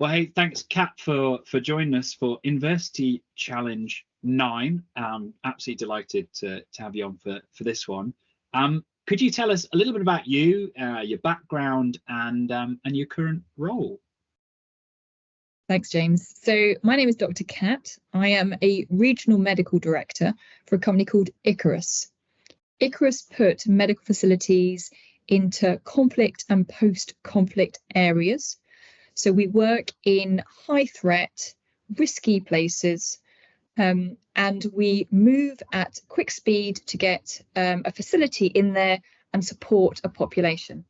Well, hey, thanks, Kat, for joining us for Inversity Challenge 9. Absolutely delighted to have you on for this one. Could you tell us a little bit about you, your background, and your current role? Thanks, James. So my name is Dr. Kat. I am a regional medical director for a company called Iqarus. Iqarus put medical facilities into conflict and post-conflict areas. So we work in high threat, risky places, and we move at quick speed to get a facility in there and support a population.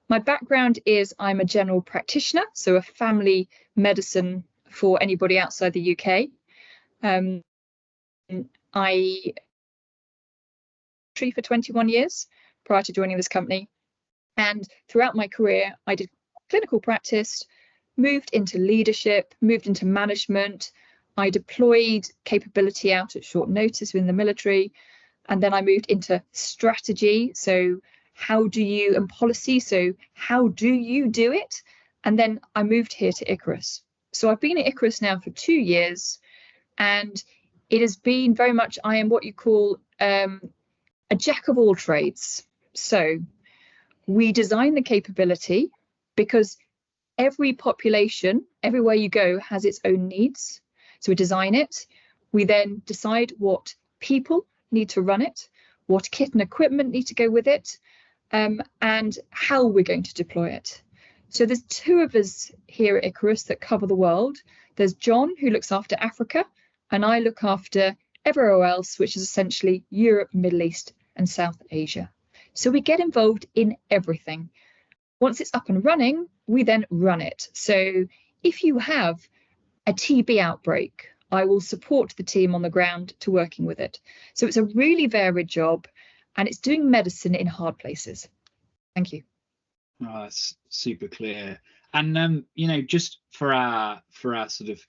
My background is I'm a general practitioner, so a family medicine for anybody outside the UK. I for 21 years prior to joining this company. And throughout my career, I did clinical practice, moved into leadership, moved into management. I deployed capability out at short notice within the military. And then I moved into strategy. So how do you, and policy, so how do you do it? And then I moved here to Iqarus. So I've been at Iqarus now for 2 years, and it has been very much, I am what you call a jack of all trades. So we design the capability because every population, everywhere you go, has its own needs. So we design it. We then decide what people need to run it, what kit and equipment need to go with it, and how we're going to deploy it. So there's 2 of us here at Iqarus that cover the world. There's John, who looks after Africa, and I look after everywhere else, which is essentially Europe, Middle East, and South Asia. So we get involved in everything. Once it's up and running, we then run it. So if you have a TB outbreak, I will support the team on the ground to working with it. So it's a really varied job, and it's doing medicine in hard places. Thank you. Oh, that's super clear. And you know, just for our sort of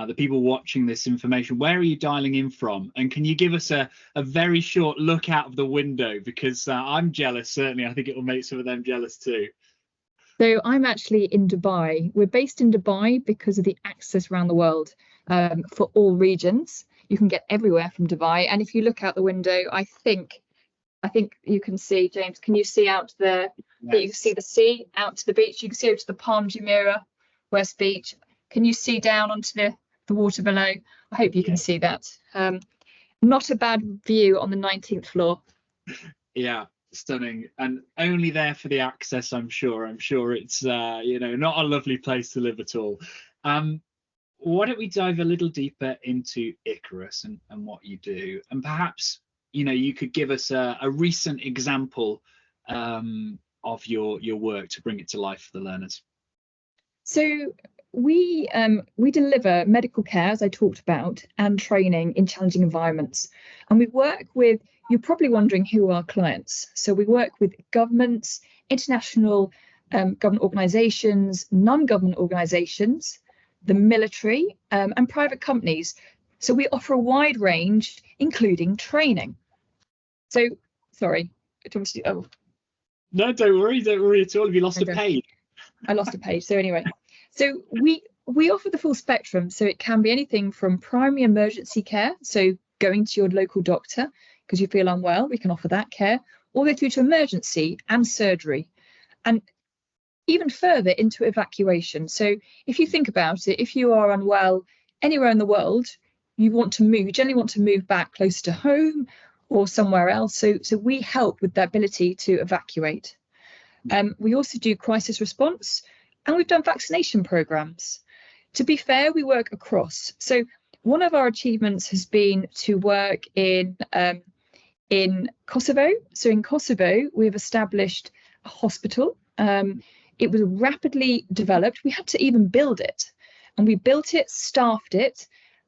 the people watching this information, where are you dialing in from? And can you give us a very short look out of the window? Because I'm jealous, certainly. I think it will make some of them jealous too. So I'm actually in Dubai. We're based in Dubai because of the access around the world for all regions. You can get everywhere from Dubai. And if you look out the window, I think you can see, James, can you see out there? Yes. You can see the sea out to the beach. You can see over to the Palm Jumeirah, West Beach. Can you see down onto the water below? I hope you can see that. Not a bad view on the 19th floor. Yeah, stunning, and only there for the access. I'm sure it's you know, not a lovely place to live at all. Why don't we dive a little deeper into Iqarus and what you do, and perhaps, you know, you could give us a recent example of your work to bring it to life for the learners. So we deliver medical care, as I talked about, and training in challenging environments. And we work with, you're probably wondering who are our clients. So we work with governments, international government organisations, non-government organisations, the military, and private companies. So we offer a wide range, including training. So, sorry. Oh. No, don't worry at all. Have you lost a page? I lost a page. So anyway, so we offer the full spectrum. So it can be anything from primary emergency care, so going to your local doctor because you feel unwell, we can offer that care, all the way through to emergency and surgery, and even further into evacuation. So if you think about it, if you are unwell anywhere in the world, you generally want to move back closer to home or somewhere else. So we help with the ability to evacuate. We also do crisis response, and we've done vaccination programs. To be fair, we work across. So one of our achievements has been to work in Kosovo. So in Kosovo, we've established a hospital. It was rapidly developed. We had to even build it, and we built it, staffed it,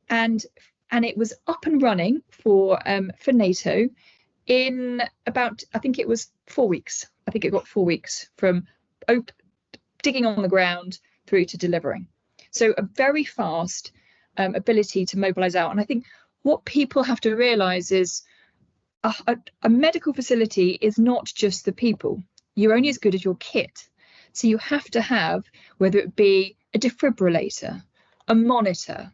and it was up and running for NATO in about, I think it was 4 weeks. I think it got 4 weeks from digging on the ground through to delivering. So a very fast ability to mobilize out. And I think what people have to realize is a medical facility is not just the people. You're only as good as your kit. So you have to have, whether it be a defibrillator, a monitor,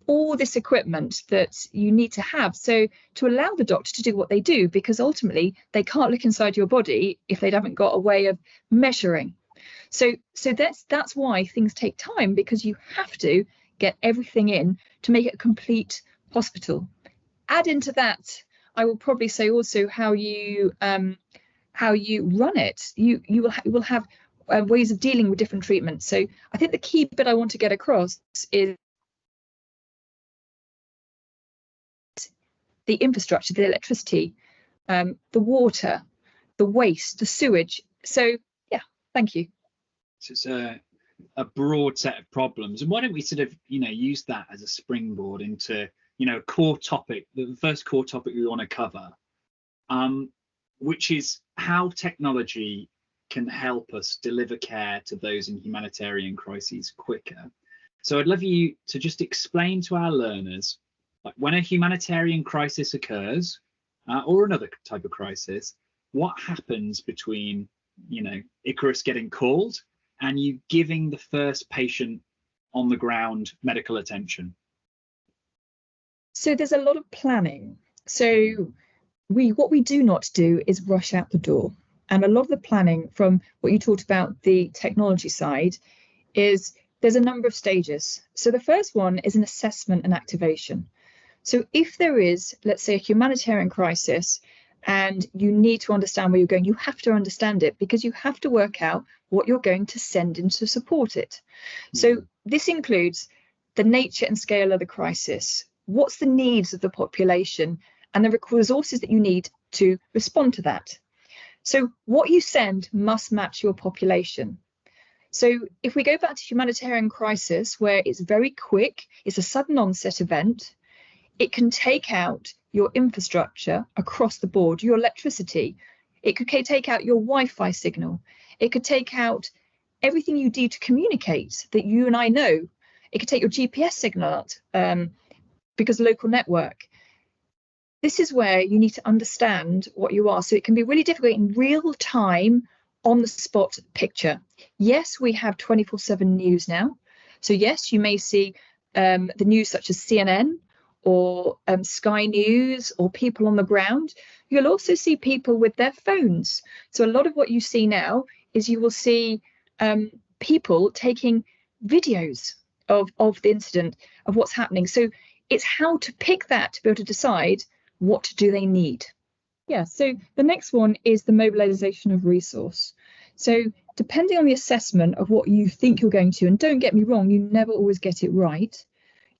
all this equipment that you need to have, so to allow the doctor to do what they do, because ultimately they can't look inside your body if they haven't got a way of measuring. So that's why things take time, because you have to get everything in to make it a complete hospital. Add into that, I will probably say also how you run it. You will have ways of dealing with different treatments. So I think the key bit I want to get across is the infrastructure, the electricity, the water, the waste, the sewage. So yeah, thank you. So it's a broad set of problems, and why don't we sort of use that as a springboard into a core topic, the first core topic we want to cover, which is how technology can help us deliver care to those in humanitarian crises quicker. So I'd love you to just explain to our learners, like, when a humanitarian crisis occurs, or another type of crisis, what happens between Iqarus getting called and you giving the first patient on the ground medical attention? So there's a lot of planning. So what we do not do is rush out the door. And a lot of the planning, from what you talked about, the technology side, is there's a number of stages. So the first one is an assessment and activation. So if there is, let's say, a humanitarian crisis and you need to understand where you're going, you have to understand it, because you have to work out what you're going to send in to support it. So this includes the nature and scale of the crisis, what's the needs of the population, and the resources that you need to respond to that. So what you send must match your population. So if we go back to humanitarian crisis, where it's very quick, it's a sudden onset event, it can take out your infrastructure across the board, your electricity. It could take out your Wi-Fi signal. It could take out everything you do to communicate that you and I know. It could take your GPS signal out, because local network. This is where you need to understand what you are. So it can be really difficult in real time, on the spot picture. Yes, we have 24/7 news now. So yes, you may see the news such as CNN or Sky News, or people on the ground. You'll also see people with their phones. So a lot of what you see now is you will see people taking videos of the incident, of what's happening. So it's how to pick that to be able to decide what do they need. Yeah, so the next one is the mobilization of resource. So depending on the assessment of what you think you're going to, and don't get me wrong, you never always get it right,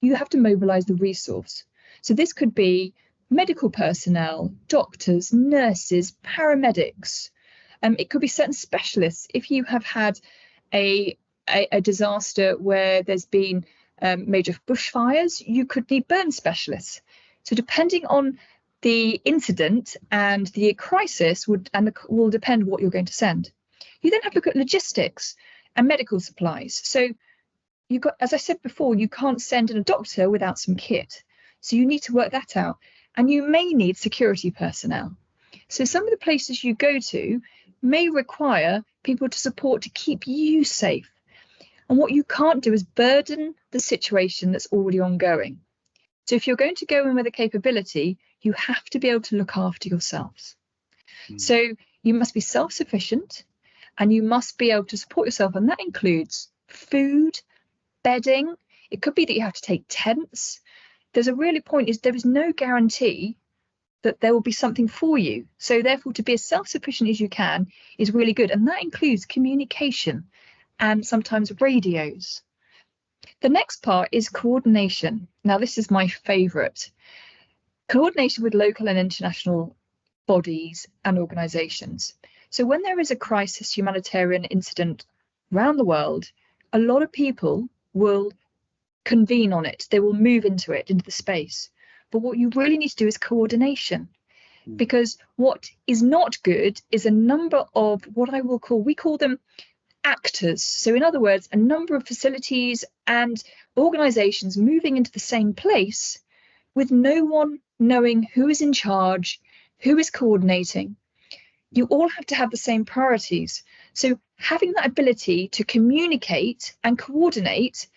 you have to mobilize the resource. So this could be medical personnel, doctors, nurses, paramedics. It could be certain specialists. If you have had a disaster where there's been major bushfires, you could need burn specialists. So depending on the incident and the crisis will depend what you're going to send. You then have to look at logistics and medical supplies. So you've got, as I said before, you can't send in a doctor without some kit. So you need to work that out. And you may need security personnel. So some of the places you go to may require people to support to keep you safe. And what you can't do is burden the situation that's already ongoing. So if you're going to go in with a capability, you have to be able to look after yourselves. So you must be self-sufficient, and you must be able to support yourself. And that includes food, bedding. It could be that you have to take tents. There's a really point is there is no guarantee that there will be something for you. So therefore, to be as self-sufficient as you can is really good. And that includes communication and sometimes radios. The next part is coordination. Now, this is my favorite. Coordination with local and international bodies and organizations. So when there is a crisis, humanitarian incident around the world, a lot of people will convene on it. They will move into it, into the space. But what you really need to do is coordination, because what is not good is a number of what I will call, we call them actors. So in other words, a number of facilities and organizations moving into the same place with no one knowing who is in charge, who is coordinating. You all have to have the same priorities. So having that ability to communicate and coordinate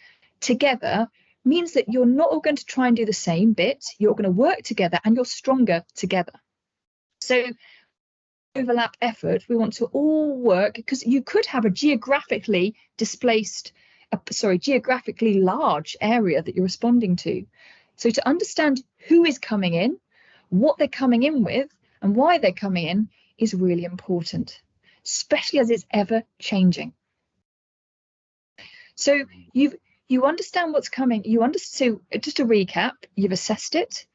together means that you're not all going to try and do the same bit. You're going to work together and you're stronger together. So overlap effort, we want to all work, because you could have a geographically large area that you're responding to. So to understand who is coming in, what they're coming in with, and why they're coming in is really important, especially as it's ever changing. So you understand what's coming. So just to recap, you've assessed it.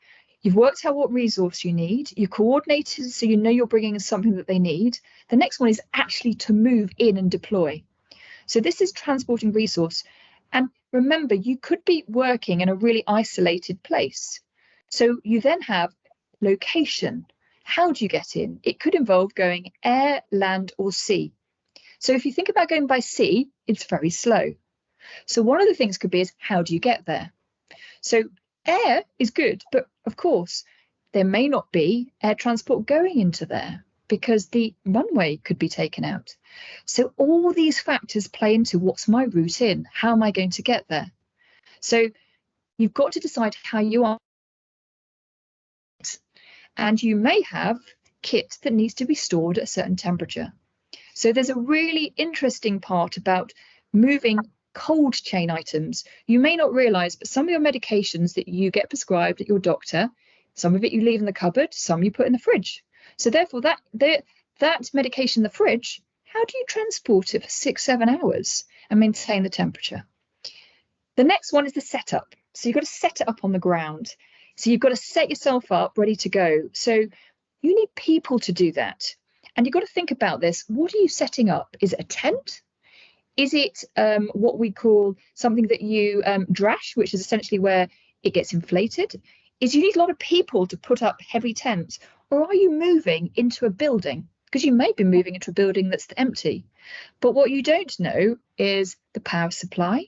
You've worked out what resource you need. You coordinated so you know you're bringing in something that they need. The next one is actually to move in and deploy. So this is transporting resource. And remember, you could be working in a really isolated place. So you then have location. How do you get in? It could involve going air, land, or sea. So if you think about going by sea, it's very slow. So one of the things could be is, how do you get there? So air is good, but of course, there may not be air transport going into there because the runway could be taken out. So all these factors play into what's my route in? How am I going to get there? So you've got to decide how you are. And you may have kit that needs to be stored at a certain temperature. So there's a really interesting part about moving cold chain items. You may not realize, but some of your medications that you get prescribed at your doctor, some of it you leave in the cupboard, some you put in the fridge. So therefore that medication in the fridge, how do you transport it for 6-7 hours and maintain the temperature? The next one is the setup. So you've got to set it up on the ground. So you've got to set yourself up ready to go. So you need people to do that. And you've got to think about this. What are you setting up? Is it a tent? Is it what we call something that you drash, which is essentially where it gets inflated? Is you need a lot of people to put up heavy tents? Or are you moving into a building? Because you may be moving into a building that's empty. But what you don't know is the power supply,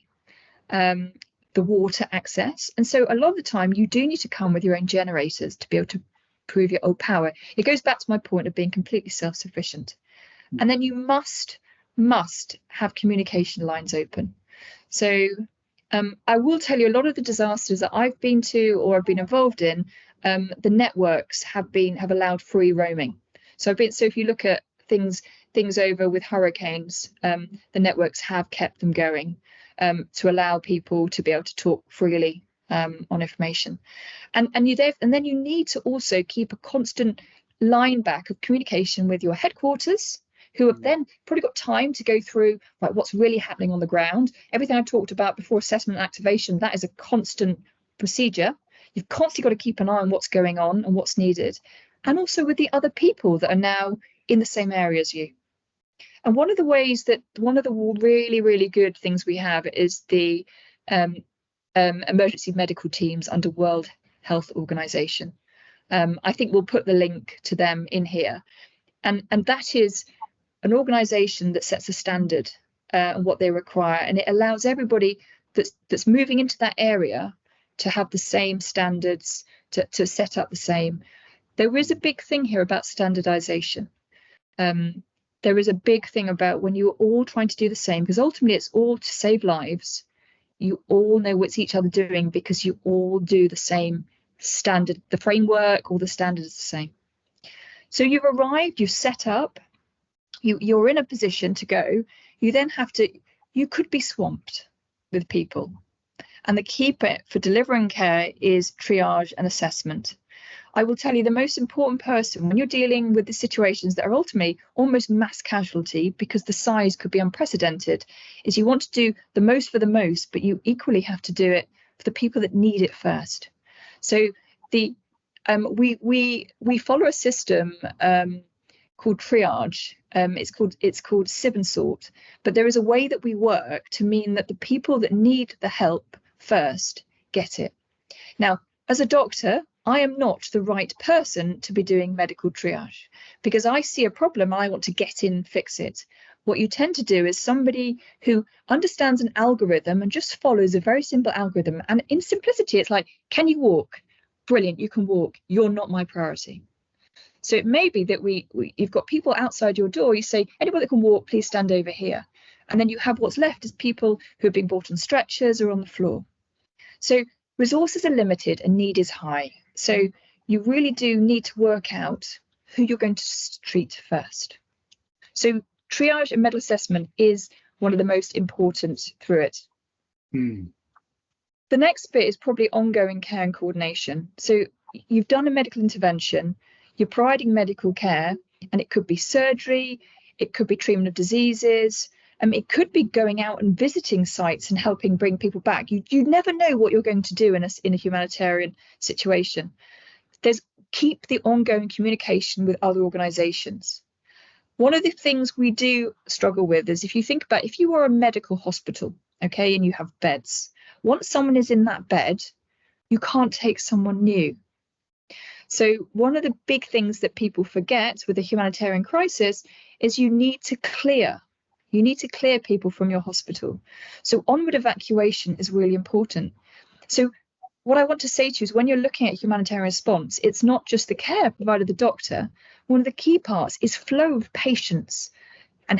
the water access. And so a lot of the time you do need to come with your own generators to be able to prove your own power. It goes back to my point of being completely self-sufficient. And then you must have communication lines open. So I will tell you, a lot of the disasters that I've been to or I've been involved in, the networks have allowed free roaming. So if you look at things over with hurricanes, the networks have kept them going to allow people to be able to talk freely on information. And then you need to also keep a constant line back of communication with your headquarters, who have then probably got time to go through like what's really happening on the ground. Everything I talked about before assessment and activation, that is a constant procedure. You've constantly got to keep an eye on what's going on and what's needed. And also with the other people that are now in the same area as you. And one of the really, really good things we have is the emergency medical teams under World Health Organization. I think we'll put the link to them in here. And that is an organization that sets a standard and what they require, and it allows everybody that's moving into that area to have the same standards, to set up the same. There is a big thing here about standardization. There is a big thing about when you're all trying to do the same, because ultimately it's all to save lives. You all know what's each other doing because you all do the same standard, the framework, all the standards are the same. So you've arrived, you've set up, you're in a position to go. You then you could be swamped with people. And the key bit for delivering care is triage and assessment. I will tell you, the most important person when you're dealing with the situations that are ultimately almost mass casualty, because the size could be unprecedented, is you want to do the most for the most, but you equally have to do it for the people that need it first. So we follow a system called triage. It's called sieve and sort, but there is a way that we work to mean that the people that need the help first get it. Now, as a doctor, I am not the right person to be doing medical triage because I see a problem and I want to get in, fix it. What you tend to do is somebody who understands an algorithm and just follows a very simple algorithm. And in simplicity, it's like, can you walk? Brilliant, you can walk. You're not my priority. So it may be that you've got people outside your door, you say, anybody that can walk, please stand over here. And then you have what's left is people who have been brought on stretchers or on the floor. So resources are limited and need is high. So you really do need to work out who you're going to treat first. So triage and medical assessment is one of the most important through it. The next bit is probably ongoing care and coordination. So you've done a medical intervention, you're providing medical care, and it could be surgery, it could be treatment of diseases, it could be going out and visiting sites and helping bring people back. You never know what you're going to do in a humanitarian situation. Keep the ongoing communication with other organisations. One of the things we do struggle with is if you think about if you are a medical hospital, okay, and you have beds, once someone is in that bed, you can't take someone new. So one of the big things that people forget with a humanitarian crisis is you need to clear people from your hospital. So onward evacuation is really important. So what I want to say to you is when you're looking at humanitarian response, it's not just the care provided the doctor. One of the key parts is flow of patients and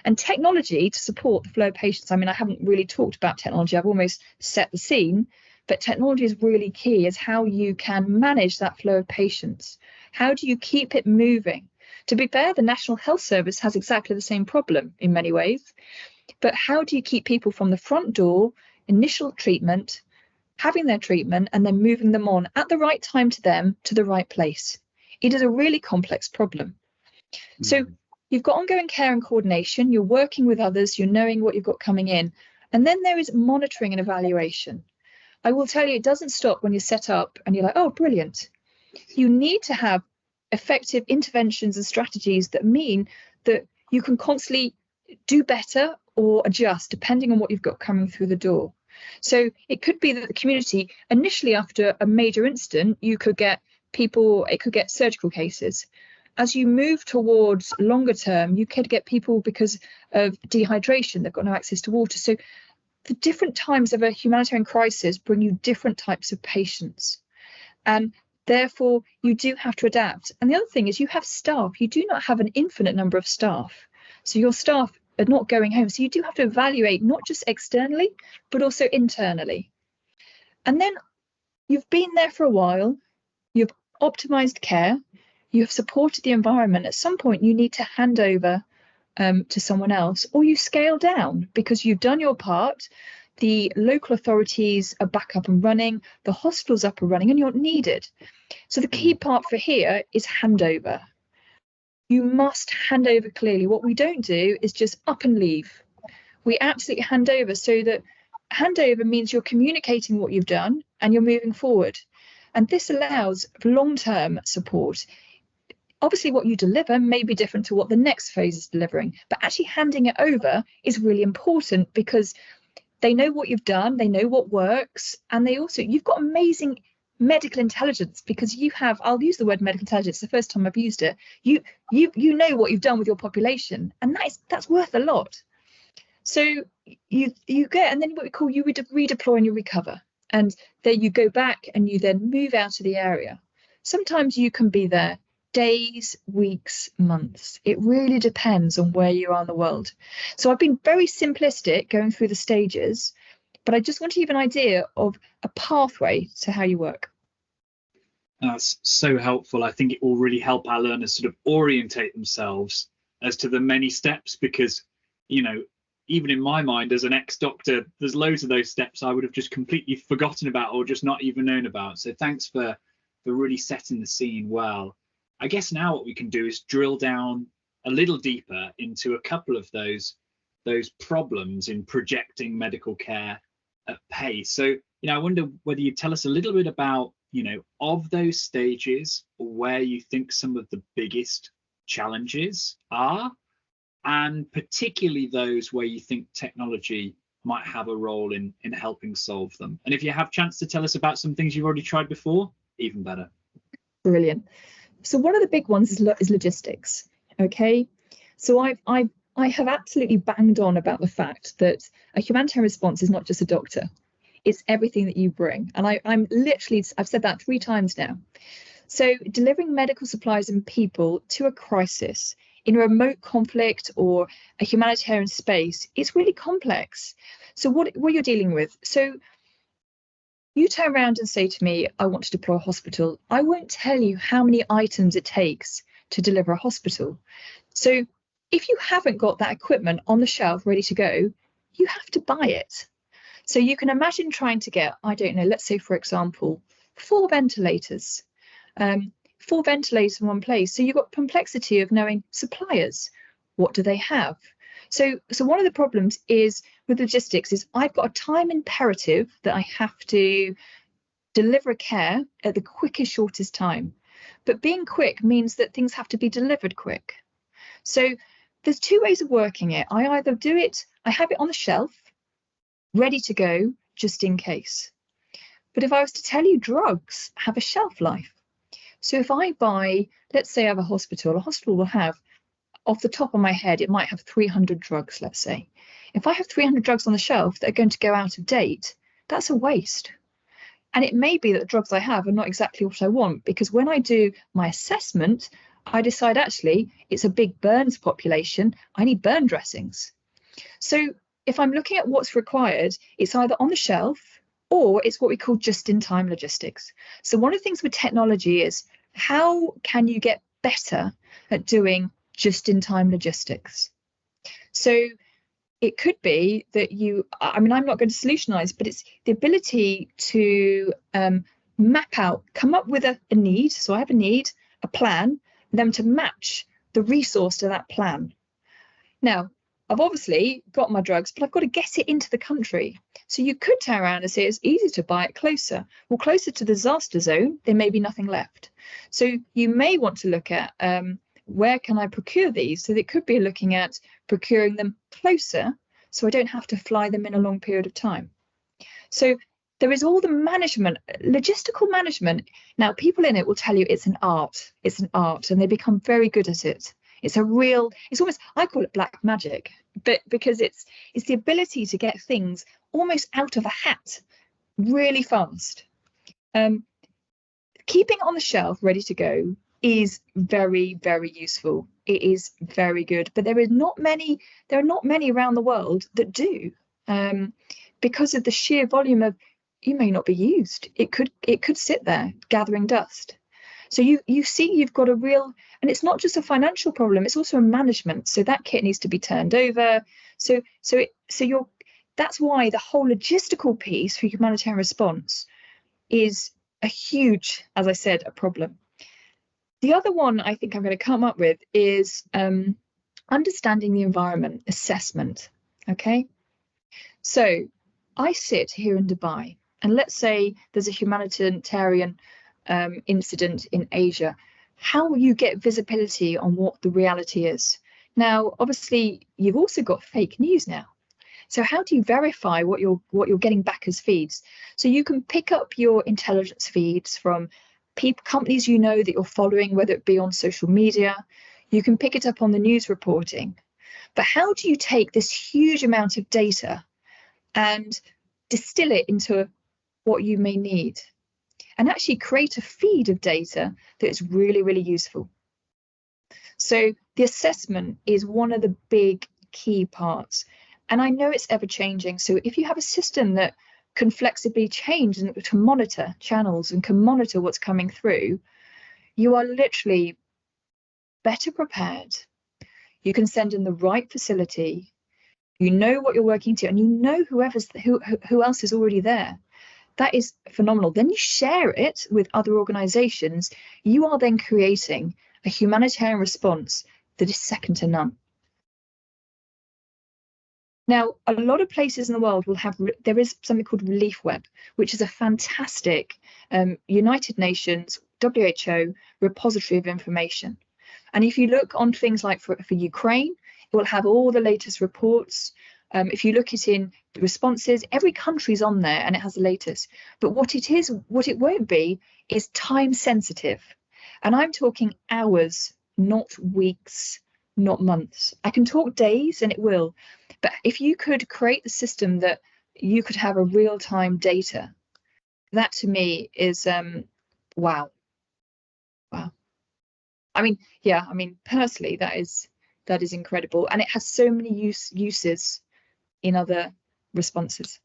and technology to support the flow of patients. I mean, I haven't really talked about technology. I've almost set the scene, but technology is really key is how you can manage that flow of patients. How do you keep it moving? To be fair, the National Health Service has exactly the same problem in many ways, but how do you keep people from the front door, initial treatment, having their treatment, and then moving them on at the right time to them to the right place? It is a really complex problem. So you've got ongoing care and coordination, you're working with others, you're knowing what you've got coming in, and then there is monitoring and evaluation. I will tell you, it doesn't stop when you're set up and you're like, oh, brilliant. You need to have effective interventions and strategies that mean that you can constantly do better or adjust depending on what you've got coming through the door. So it could be that the community, initially after a major incident, you could get people, it could get surgical cases. As you move towards longer term, you could get people because of dehydration, they've got no access to water. So the different times of a humanitarian crisis bring you different types of patients. And therefore, you do have to adapt. And the other thing is you have staff. You do not have an infinite number of staff. So your staff are not going home. So you do have to evaluate not just externally, but also internally. And then you've been there for a while. You've optimized care. You have supported the environment. At some point, you need to hand over to someone else, or you scale down because you've done your part. The local authorities are back up and running, the hospital's up and running, and you're needed. So the key part for here is handover. You must hand over clearly. What we don't do is just up and leave. We absolutely hand over, so that handover means you're communicating what you've done and you're moving forward. And this allows long-term support. Obviously, what you deliver may be different to what the next phase is delivering, but actually handing it over is really important because they know what you've done, they know what works, and you've got amazing medical intelligence because you have, I'll use the word medical intelligence, the first time I've used it, you know what you've done with your population, and that's worth a lot. So you get, and then what we call you redeploy and you recover, and then you go back and you then move out of the area. Sometimes you can be there days, weeks, months. It really depends on where you are in the world. So I've been very simplistic going through the stages, but I just want to give an idea of a pathway to how you work. That's so helpful. I think it will really help our learners sort of orientate themselves as to the many steps, because, you know, even in my mind as an ex-doctor, there's loads of those steps I would have just completely forgotten about or just not even known about. So thanks for really setting the scene well. I guess now what we can do is drill down a little deeper into a couple of those problems in projecting medical care at pace. So, you know, I wonder whether you'd tell us a little bit about, you know, of those stages, where you think some of the biggest challenges are, and particularly those where you think technology might have a role in helping solve them. And if you have a chance to tell us about some things you've already tried before, even better. Brilliant. So one of the big ones is logistics. Okay, so I have absolutely banged on about the fact that a humanitarian response is not just a doctor; it's everything that you bring. And I've said that 3 times now. So delivering medical supplies and people to a crisis in a remote conflict or a humanitarian space, it's really complex. So what you're dealing with. So you turn around and say to me, I want to deploy a hospital. I won't tell you how many items it takes to deliver a hospital. So if you haven't got that equipment on the shelf ready to go, you have to buy it. So you can imagine trying to get, I don't know, let's say, for example, 4 ventilators. 4 ventilators in one place. So you've got complexity of knowing suppliers. What do they have? So one of the problems is with logistics is I've got a time imperative that I have to deliver care at the quickest, shortest time. But being quick means that things have to be delivered quick. So there's 2 ways of working it. I either do it, I have it on the shelf, ready to go, just in case. But if I was to tell you, drugs have a shelf life. So if I buy, let's say I have a hospital will have, off the top of my head, it might have 300 drugs, let's say. If I have 300 drugs on the shelf that are going to go out of date, that's a waste. And it may be that the drugs I have are not exactly what I want, because when I do my assessment, I decide actually it's a big burns population, I need burn dressings. So if I'm looking at what's required, it's either on the shelf or it's what we call just-in-time logistics. So one of the things with technology is how can you get better at doing just-in-time logistics? So it could be that I'm not going to solutionize, but it's the ability to map out, come up with a need. So I have a need, a plan, and then to match the resource to that plan. Now, I've obviously got my drugs, but I've got to get it into the country. So you could turn around and say it's easy to buy it closer. Well, closer to the disaster zone, there may be nothing left. So you may want to look at where can I procure these? So it could be looking at procuring them closer, so I don't have to fly them in a long period of time. So there is all the management, logistical management. Now, people in it will tell you it's an art, and they become very good at it. It's almost, I call it black magic, but because it's the ability to get things almost out of a hat really fast. Keeping it on the shelf ready to go is very, very useful. It is very good, but there are not many around the world that do, because of the sheer volume of, you may not be used. It could sit there gathering dust. So you see you've got a real, and it's not just a financial problem, it's also a management. So that kit needs to be turned over. That's why the whole logistical piece for humanitarian response is a huge, as I said, a problem. The other one I think I'm going to come up with is understanding the environment, assessment. Okay, so I sit here in Dubai, and let's say there's a humanitarian incident in Asia. How will you get visibility on what the reality is? Now, obviously, you've also got fake news now. So how do you verify what you're getting back as feeds? So you can pick up your intelligence feeds from companies you know that you're following, whether it be on social media. You can pick it up on the news reporting. But how do you take this huge amount of data and distill it into what you may need, and actually create a feed of data that is really, really useful? So the assessment is one of the big key parts. And I know it's ever changing. So if you have a system that can flexibly change and to monitor channels and can monitor what's coming through, you are literally better prepared. You can send in the right facility. You know what you're working to, and you know who else is already there. That is phenomenal. Then you share it with other organizations. You are then creating a humanitarian response that is second to none. Now, a lot of places in the world will have, there is something called Relief Web, which is a fantastic United Nations, WHO repository of information. And if you look on things like for Ukraine, it will have all the latest reports. If you look at in the responses, every country's on there and it has the latest. But what it won't be is time sensitive. And I'm talking hours, not weeks, not months. I can talk days and it will. But if you could create the system that you could have a real-time data, that to me is wow. I mean, yeah, I mean, personally, that is incredible, and it has so many uses in other responses.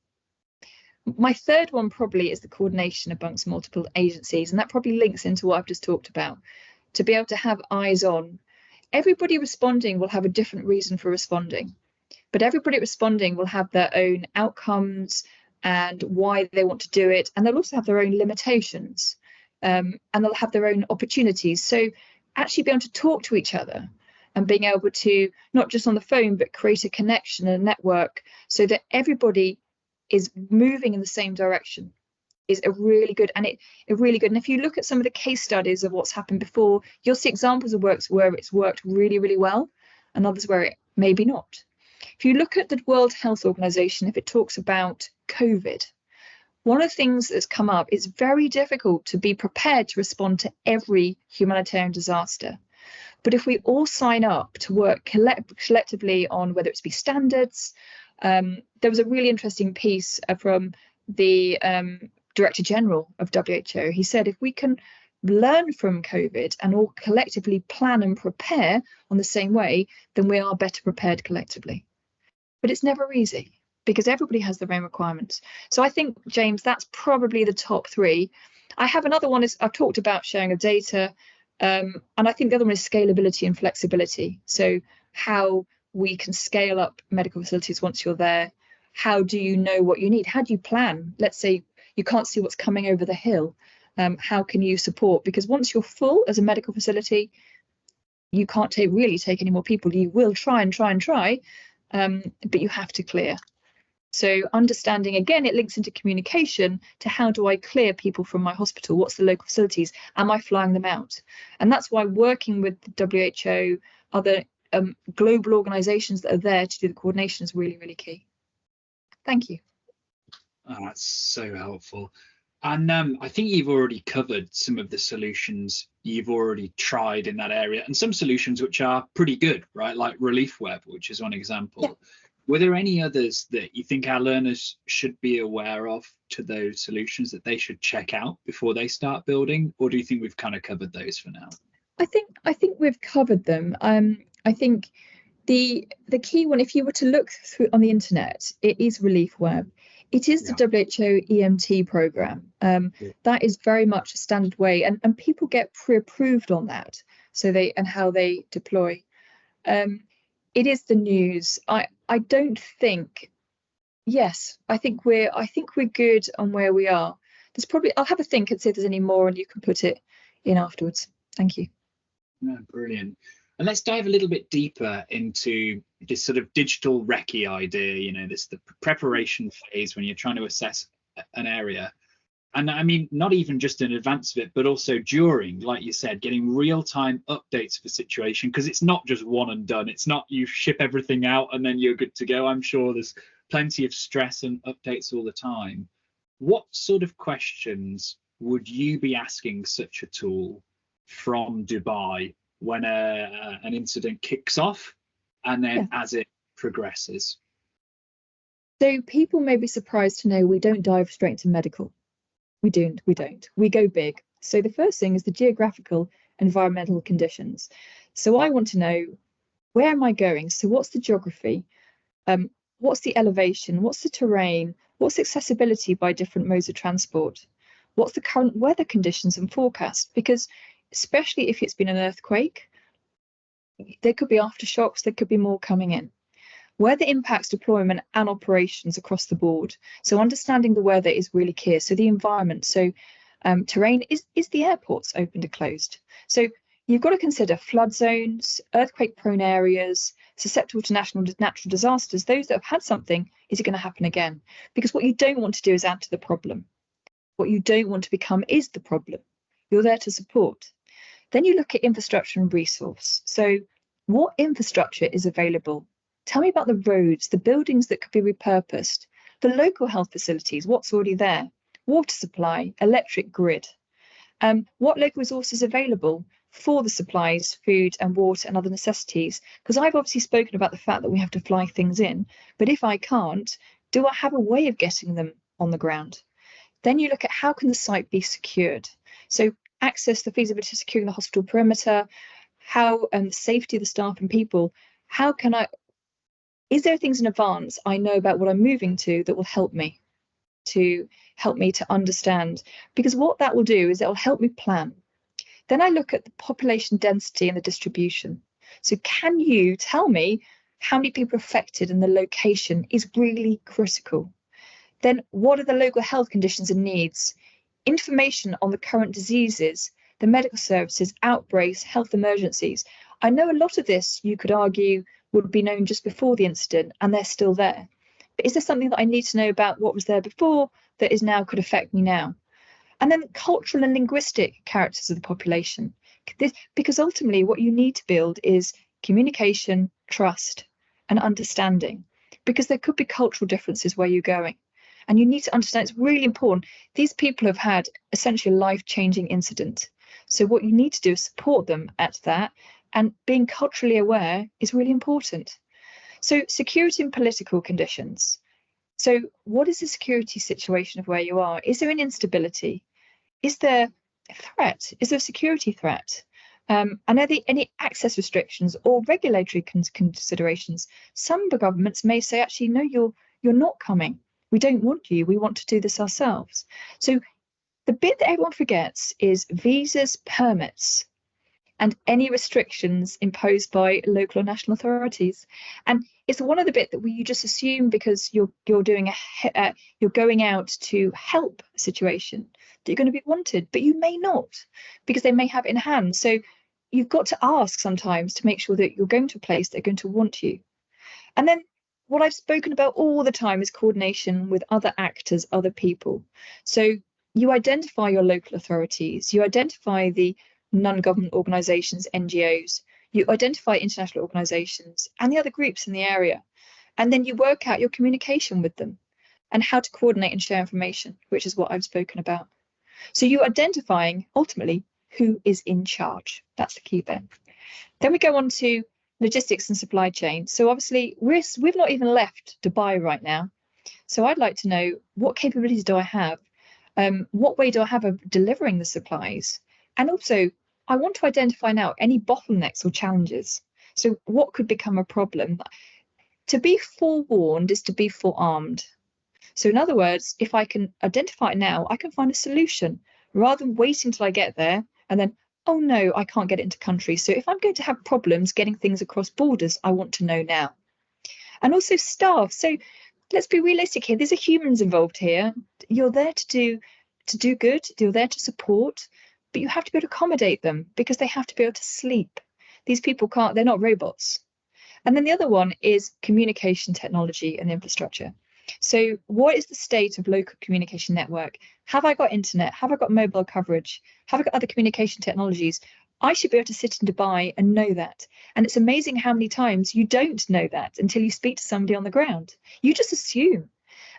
My third one probably is the coordination amongst multiple agencies, and that probably links into what I've just talked about. To be able to have eyes on, everybody responding will have a different reason for responding, but everybody responding will have their own outcomes and why they want to do it, and they'll also have their own limitations, and they'll have their own opportunities. So actually being able to talk to each other and being able to, not just on the phone, but create a connection and a network so that everybody is moving in the same direction is a really good, and and if you look at some of the case studies of what's happened before, you'll see examples of works where it's worked really, really well, and others where it maybe not. If you look at the World Health Organization, if it talks about COVID, one of the things that's come up is very difficult to be prepared to respond to every humanitarian disaster. But if we all sign up to work collectively on whether it's be standards, there was a really interesting piece from the Director General of WHO. He said, if we can learn from COVID and all collectively plan and prepare on the same way, then we are better prepared collectively. But it's never easy because everybody has their own requirements. So I think, James, that's probably the top three. I have another one, is I've talked about sharing of data, and I think the other one is scalability and flexibility. So how we can scale up medical facilities once you're there. How do you know what you need? How do you plan? Let's say you can't see what's coming over the hill. How can you support? Because once you're full as a medical facility, you can't really take any more people. You will try, but you have to clear. So understanding, again, it links into communication to how do I clear people from my hospital? What's the local facilities? Am I flying them out? And that's why working with the WHO, other global organizations that are there to do the coordination is really, really key. Thank you. Oh, that's so helpful. And I think you've already covered some of the solutions you've already tried in that area, and some solutions which are pretty good, right? Like Relief Web, which is one example. Yeah. Were there any others that you think our learners should be aware of to those solutions that they should check out before they start building, or do you think we've kind of covered those for now? I think we've covered them. I think the key one, if you were to look through on the internet, it is Relief Web. It is the WHO EMT program. That is very much a standard way, and people get pre-approved on that. So how they deploy. It is the news. I don't think. Yes, I think we're good on where we are. There's probably, I'll have a think and see if there's any more, and you can put it in afterwards. Thank you. Yeah, brilliant. And let's dive a little bit deeper into this sort of digital recce idea, the preparation phase when you're trying to assess an area. And I mean, not even just in advance of it, but also during, like you said, getting real-time updates of the situation, because it's not just one and done. It's not you ship everything out and then you're good to go. I'm sure there's plenty of stress and updates all the time. What sort of questions would you be asking such a tool from Dubai when an incident kicks off and then as it progresses? So people may be surprised to know we don't dive straight into medical. We don't. We go big. So the first thing is the geographical environmental conditions. So I want to know, where am I going? So what's the geography? What's the elevation? What's the terrain? What's accessibility by different modes of transport? What's the current weather conditions and forecast? Because especially if it's been an earthquake, there could be aftershocks, there could be more coming in. Weather impacts deployment and operations across the board. So understanding the weather is really key. So the environment, so terrain, is the airports opened or closed? So you've got to consider flood zones, earthquake prone areas, susceptible to natural disasters. Those that have had something, is it going to happen again? Because what you don't want to do is add to the problem. What you don't want to become is the problem. You're there to support. Then you look at infrastructure and resource. So what infrastructure is available? Tell me about the roads, the buildings that could be repurposed, the local health facilities, what's already there, water supply, electric grid. What local resources are available for the supplies, food and water and other necessities? Because I've obviously spoken about the fact that we have to fly things in, but if I can't, do I have a way of getting them on the ground? Then you look at how can the site be secured? So access, the feasibility of securing the hospital perimeter, how safety of the staff and people, how can I, is there things in advance I know about what I'm moving to that will help me to understand? Because what that will do is it will help me plan. Then I look at the population density and the distribution. So can you tell me how many people are affected, and the location is really critical. Then what are the local health conditions and needs? Information on the current diseases, the medical services, outbreaks, health emergencies. I know a lot of this, you could argue, would be known just before the incident, and they're still there. But is there something that I need to know about what was there before that is now could affect me now? And then cultural and linguistic characters of the population. Because ultimately what you need to build is communication, trust, and understanding, because there could be cultural differences where you're going. And you need to understand, it's really important. These people have had essentially a life-changing incident. So what you need to do is support them at that, and being culturally aware is really important. So security and political conditions. So what is the security situation of where you are? Is there an instability? Is there a threat? Is there a security threat? And are there any access restrictions or regulatory considerations? Some governments may say, actually, no, you're not coming. We don't want you. We want to do this ourselves. So the bit that everyone forgets is visas, permits, and any restrictions imposed by local or national authorities. And it's one of the bit that you just assume because you're going out to help a situation that you're going to be wanted, but you may not, because they may have it in hand. So you've got to ask sometimes to make sure that you're going to a place they're going to want you. And then what I've spoken about all the time is coordination with other actors, other people. So you identify your local authorities, you identify the non-government organisations, NGOs, you identify international organisations and the other groups in the area, and then you work out your communication with them and how to coordinate and share information, which is what I've spoken about. So you're identifying ultimately who is in charge. That's the key bit. Then we go on to logistics and supply chain. So obviously we've not even left Dubai right now. So I'd like to know, what capabilities do I have? What way do I have of delivering the supplies? And also, I want to identify now any bottlenecks or challenges. So what could become a problem? To be forewarned is to be forearmed. So in other words, if I can identify it now, I can find a solution rather than waiting till I get there and then, oh no, I can't get it into country. So if I'm going to have problems getting things across borders, I want to know now. And also staff. So let's be realistic here. There's humans involved here. You're there to do good. You're there to support, but you have to be able to accommodate them because they have to be able to sleep. These people can't, they're not robots. And then the other one is communication technology and infrastructure. So what is the state of local communication network? Have I got internet? Have I got mobile coverage? Have I got other communication technologies? I should be able to sit in Dubai and know that. And it's amazing how many times you don't know that until you speak to somebody on the ground. You just assume.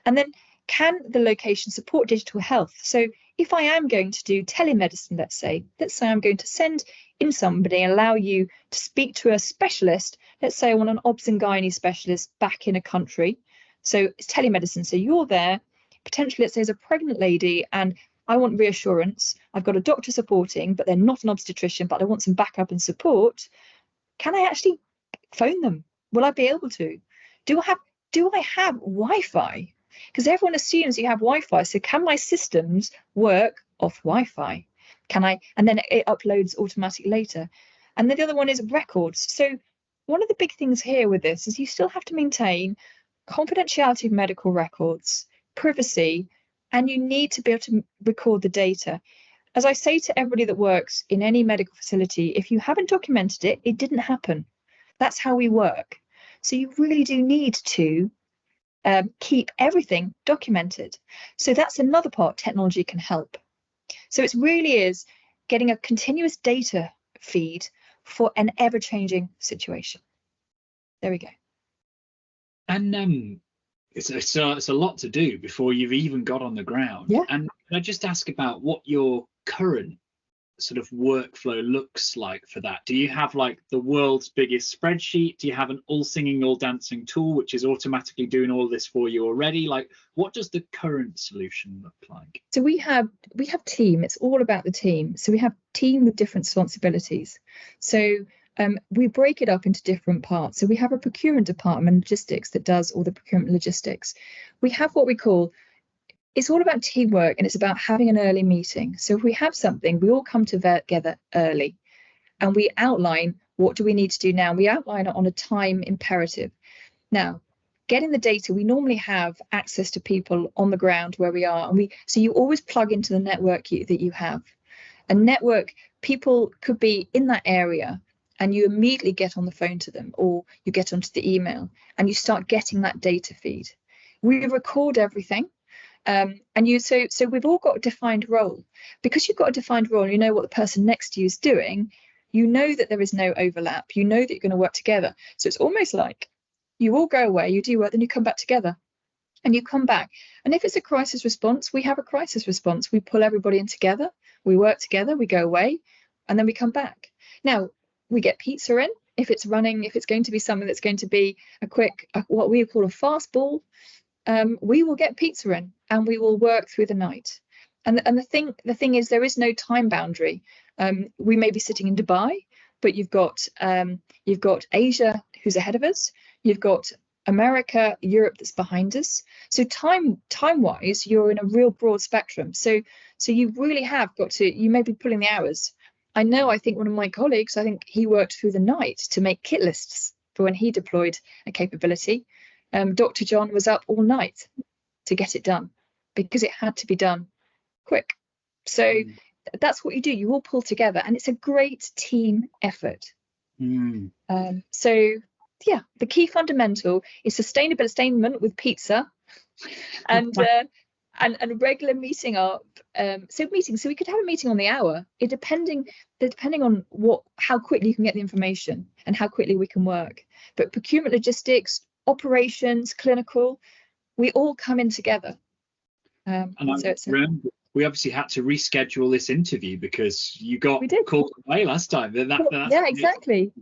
And then, can the location support digital health? So if I am going to do telemedicine, let's say I'm going to send in somebody and allow you to speak to a specialist. Let's say I want an obs and gynae specialist back in a country. So it's telemedicine. So you're there, potentially, let's say, as a pregnant lady, and I want reassurance. I've got a doctor supporting, but they're not an obstetrician, but I want some backup and support. Can I actually phone them? Will I be able to? Do I have Wi-Fi? Because everyone assumes you have Wi-Fi. So can my systems work off Wi-Fi? Can I? And then it uploads automatically later. And then the other one is records. So one of the big things here with this is you still have to maintain confidentiality of medical records, privacy, and you need to be able to record the data. As I say to everybody that works in any medical facility, if you haven't documented it, it didn't happen. That's how we work. So you really do need to keep everything documented. So that's another part technology can help. So it really is getting a continuous data feed for an ever-changing situation. There we go. And it's a lot to do before you've even got on the ground. Yeah. And can I just ask about what your current sort of workflow looks like for that. Do you have like the world's biggest spreadsheet? Do you have an all singing, all dancing tool which is automatically doing all this for you already? Like, what does the current solution look like? So we have team. It's all about the team. So we have team with different responsibilities. So we break it up into different parts. So we have a procurement department, logistics, that does all the procurement logistics. We have what we call, it's all about teamwork, and it's about having an early meeting. So if we have something, we all come together early and we outline what do we need to do now. We outline it on a time imperative. Now, getting the data, we normally have access to people on the ground where we are. And so you always plug into the network that you have. A network, people could be in that area and you immediately get on the phone to them, or you get onto the email and you start getting that data feed. We record everything. And so we've all got a defined role. Because you've got a defined role, you know what the person next to you is doing, you know that there is no overlap, you know that you're going to work together. So it's almost like you all go away, you do work, then you come back together and you come back. And if it's a crisis response, we have a crisis response. We pull everybody in together, we work together, we go away, and then we come back. Now, we get pizza in if it's running, if it's going to be something that's going to be a quick, what we call a fast ball. We will get pizza in and we will work through the night. And the thing is, there is no time boundary. We may be sitting in Dubai, but you've got Asia who's ahead of us. You've got America, Europe that's behind us. So time wise, you're in a real broad spectrum. So you really have got to, you may be pulling the hours. I think one of my colleagues, I think he worked through the night to make kit lists for when he deployed a capability. Dr. John was up all night to get it done because it had to be done quick. So that's what you do. You all pull together and it's a great team effort. So yeah, the key fundamental is sustainment with pizza and regular meeting up. So we could have a meeting on the hour, depending on how quickly you can get the information and how quickly we can work. But procurement, logistics, operations, clinical, we all come in together. And I remember we obviously had to reschedule this interview because you got called away last time. Yeah, exactly.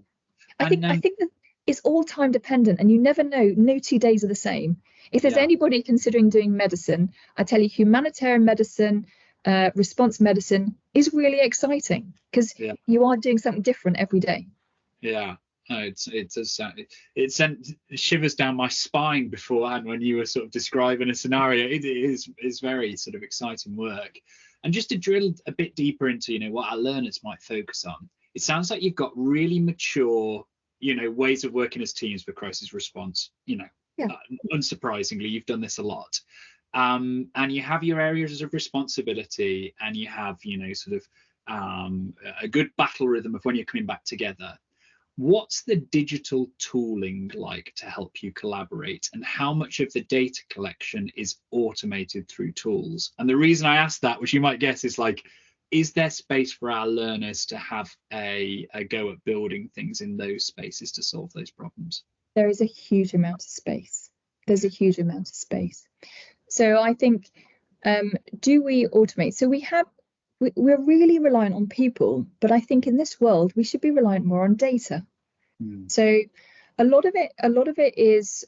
I think that it's all time dependent, and you never know. No 2 days are the same. If there's anybody considering doing medicine, I tell you, humanitarian medicine, response medicine is really exciting because you are doing something different every day. Yeah. No, it sent shivers down my spine beforehand when you were sort of describing a scenario. It is very sort of exciting work. And just to drill a bit deeper into, what our learners might focus on, it sounds like you've got really mature, ways of working as teams for crisis response. Unsurprisingly, you've done this a lot. And you have your areas of responsibility, and you have, a good battle rhythm of when you're coming back together. What's the digital tooling like to help you collaborate, and how much of the data collection is automated through tools? And the reason I asked that, which you might guess, is like, is there space for our learners to have a go at building things in those spaces to solve those problems? There is a huge amount of space. There's a huge amount of space. So I think, do we automate? So we're really reliant on people, but I think in this world we should be reliant more on data. So a lot of it is,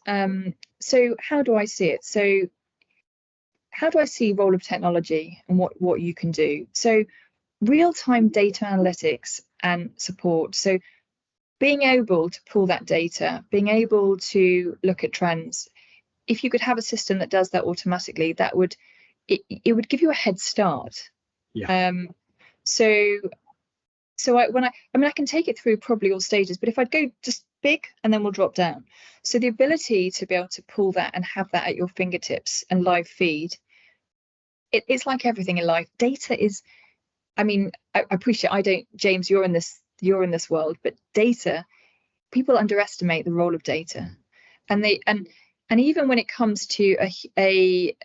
so how do I see it? So how do I see role of technology and what you can do? So real-time data analytics and support. So being able to pull that data, being able to look at trends. If you could have a system that does that automatically, it would give you a head start. So I can take it through probably all stages, but if I'd go just big and then we'll drop down. So the ability to be able to pull that and have that at your fingertips and live feed, it's like everything in life. Data is, I appreciate, James, you're in this world, but data, people underestimate the role of data. And even when it comes to a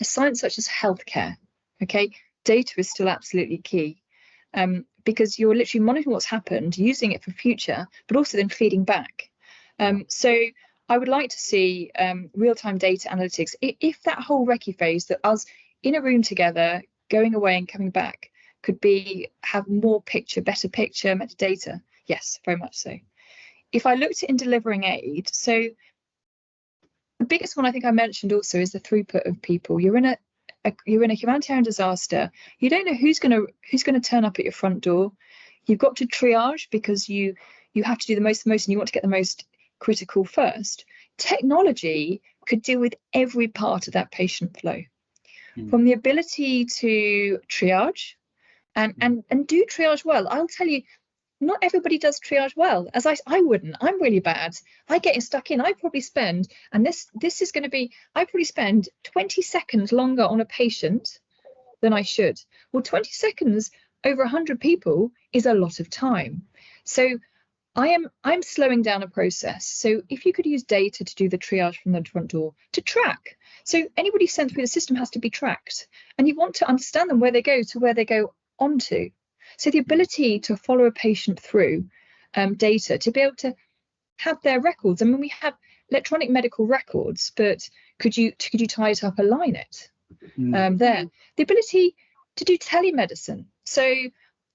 science such as healthcare, data is still absolutely key, because you're literally monitoring what's happened, using it for future, but also then feeding back. So I would like to see real-time data analytics. If that whole recce phase, that us in a room together, going away and coming back, could be have more better picture metadata. Yes, very much so. If I looked at in delivering aid, so the biggest one I think I mentioned also is the throughput of people. You're in a humanitarian disaster. You don't know who's going to turn up at your front door. You've got to triage because you have to do the most, and you want to get the most critical first. Technology could deal with every part of that patient flow, from the ability to triage and do triage well. I'll tell you, not everybody does triage well, as I wouldn't. I'm really bad. I get stuck in. I probably spend, and this is going to be, I probably spend 20 seconds longer on a patient than I should. Well, 20 seconds over 100 people is a lot of time. So I'm slowing down a process. So if you could use data to do the triage from the front door, to track. So anybody sent through the system has to be tracked, and you want to understand them, where they go to where they go onto. So the ability to follow a patient through data, to be able to have their records. I mean, we have electronic medical records, but could you tie it up, align it there? The ability to do telemedicine. So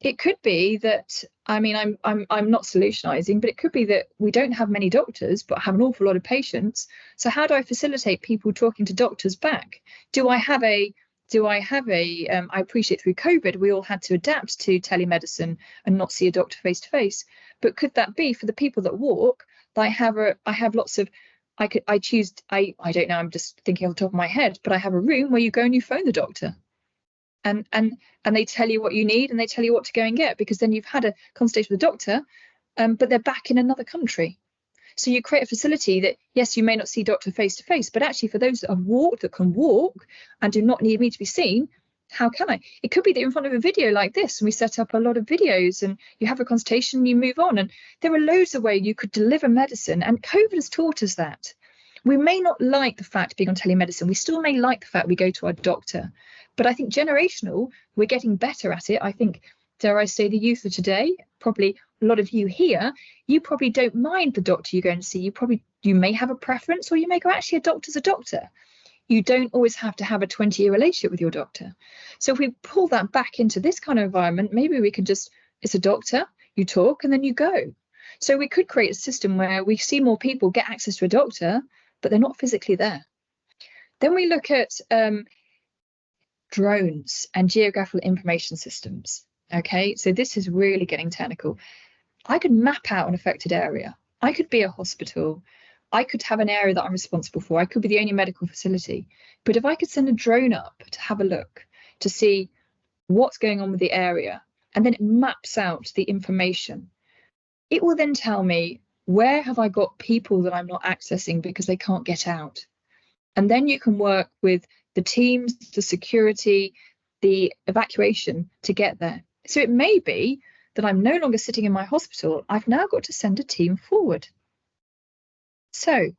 it could be that, I mean, I'm not solutionizing, but it could be that we don't have many doctors, but have an awful lot of patients. So how do I facilitate people talking to doctors back? I appreciate through COVID, we all had to adapt to telemedicine and not see a doctor face to face. But could that be for the people that walk? I have lots of, I don't know, I'm just thinking off the top of my head, but I have a room where you go and you phone the doctor. And they tell you what you need, and they tell you what to go and get, because then you've had a consultation with the doctor, but they're back in another country. So you create a facility that, yes, you may not see doctor face to face, but actually for those that have walked, that can walk and do not need me to be seen, how can I? It could be that you're in front of a video like this, and we set up a lot of videos, and you have a consultation and you move on. And there are loads of ways you could deliver medicine, and COVID has taught us that. We may not like the fact of being on telemedicine. We still may like the fact we go to our doctor. But I think generational, we're getting better at it. I think, dare I say, the youth of today, probably a lot of you here, you probably don't mind the doctor you go and see. You may have a preference, or you may go, actually, a doctor's a doctor. You don't always have to have a 20-year relationship with your doctor. So if we pull that back into this kind of environment, maybe we can just, it's a doctor, you talk, and then you go. So we could create a system where we see more people get access to a doctor, but they're not physically there. Then we look at drones and geographical information systems. Okay, so this is really getting technical. I could map out an affected area. I could be a hospital. I could have an area that I'm responsible for. I could be the only medical facility. But if I could send a drone up to have a look, to see what's going on with the area, and then it maps out the information, it will then tell me, where have I got people that I'm not accessing because they can't get out? And then you can work with the teams, the security, the evacuation to get there. So it may be that I'm no longer sitting in my hospital. I've now got to send a team forward. So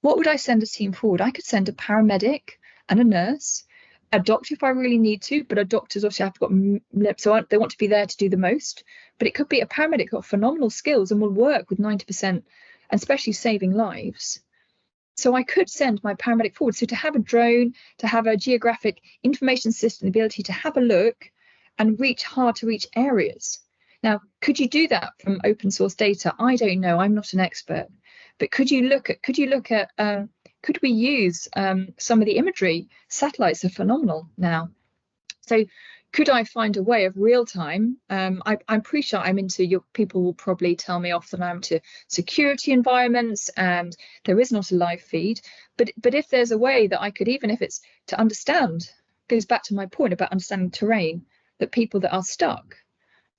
what would I send a team forward? I could send a paramedic and a nurse, a doctor if I really need to, but a doctor's obviously I've got, so they want to be there to do the most. But it could be a paramedic got phenomenal skills and will work with 90%, and especially saving lives. So I could send my paramedic forward. So to have a drone, to have a geographic information system, the ability to have a look and reach hard to reach areas. Now, could you do that from open source data? I don't know. I'm not an expert. But could we use some of the imagery? Satellites are phenomenal now. So could I find a way of real time? I'm pretty sure I'm into your people will probably tell me off that I'm to security environments and there is not a live feed. But if there's a way that I could, even if it's to understand, goes back to my point about understanding terrain, that people that are stuck.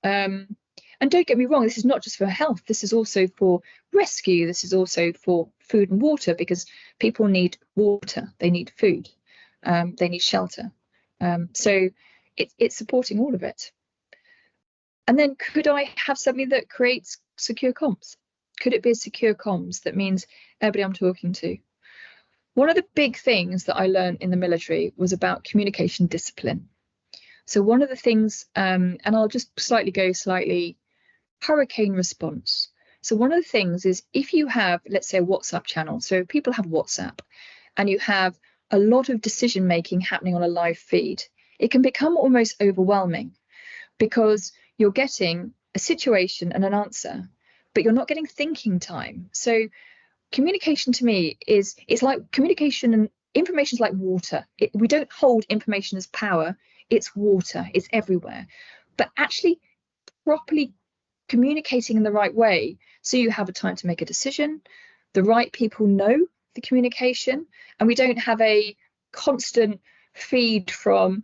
And don't get me wrong, this is not just for health, this is also for rescue, this is also for food and water, because people need water, they need food, they need shelter. So it's supporting all of it. And then could I have something that creates secure comms? Could it be a secure comms that means everybody I'm talking to? One of the big things that I learned in the military was about communication discipline. So one of the things, and I'll just slightly hurricane response. So one of the things is if you have, let's say, a WhatsApp channel, so people have WhatsApp, and you have a lot of decision making happening on a live feed, it can become almost overwhelming. because you're getting a situation and an answer, but you're not getting thinking time. So communication to me is, it's like communication, and information is like water. We don't hold information as power. It's water. It's everywhere. But actually properly communicating in the right way, so you have a time to make a decision, the right people know the communication, and we don't have a constant feed from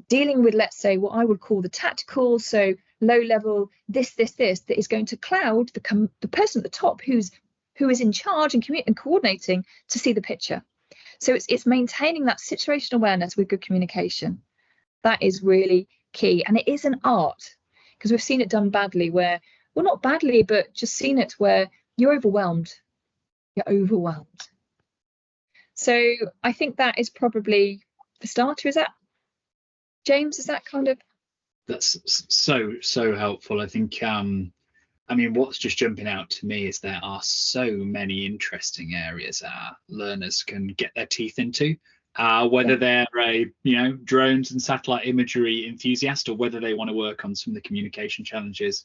dealing with, let's say, what I would call the tactical, so low level, this, that is going to cloud the person at the top who is in charge and coordinating to see the picture. So it's maintaining that situational awareness with good communication. That is really key, and it is an art, because we've seen it done badly, where, well, not badly, but just seen it where you're overwhelmed. So I think that is probably the starter. Is that, James, is that kind of? That's so helpful. I think I mean, what's just jumping out to me is there are so many interesting areas our learners can get their teeth into, whether they're a drones and satellite imagery enthusiast, or whether they want to work on some of the communication challenges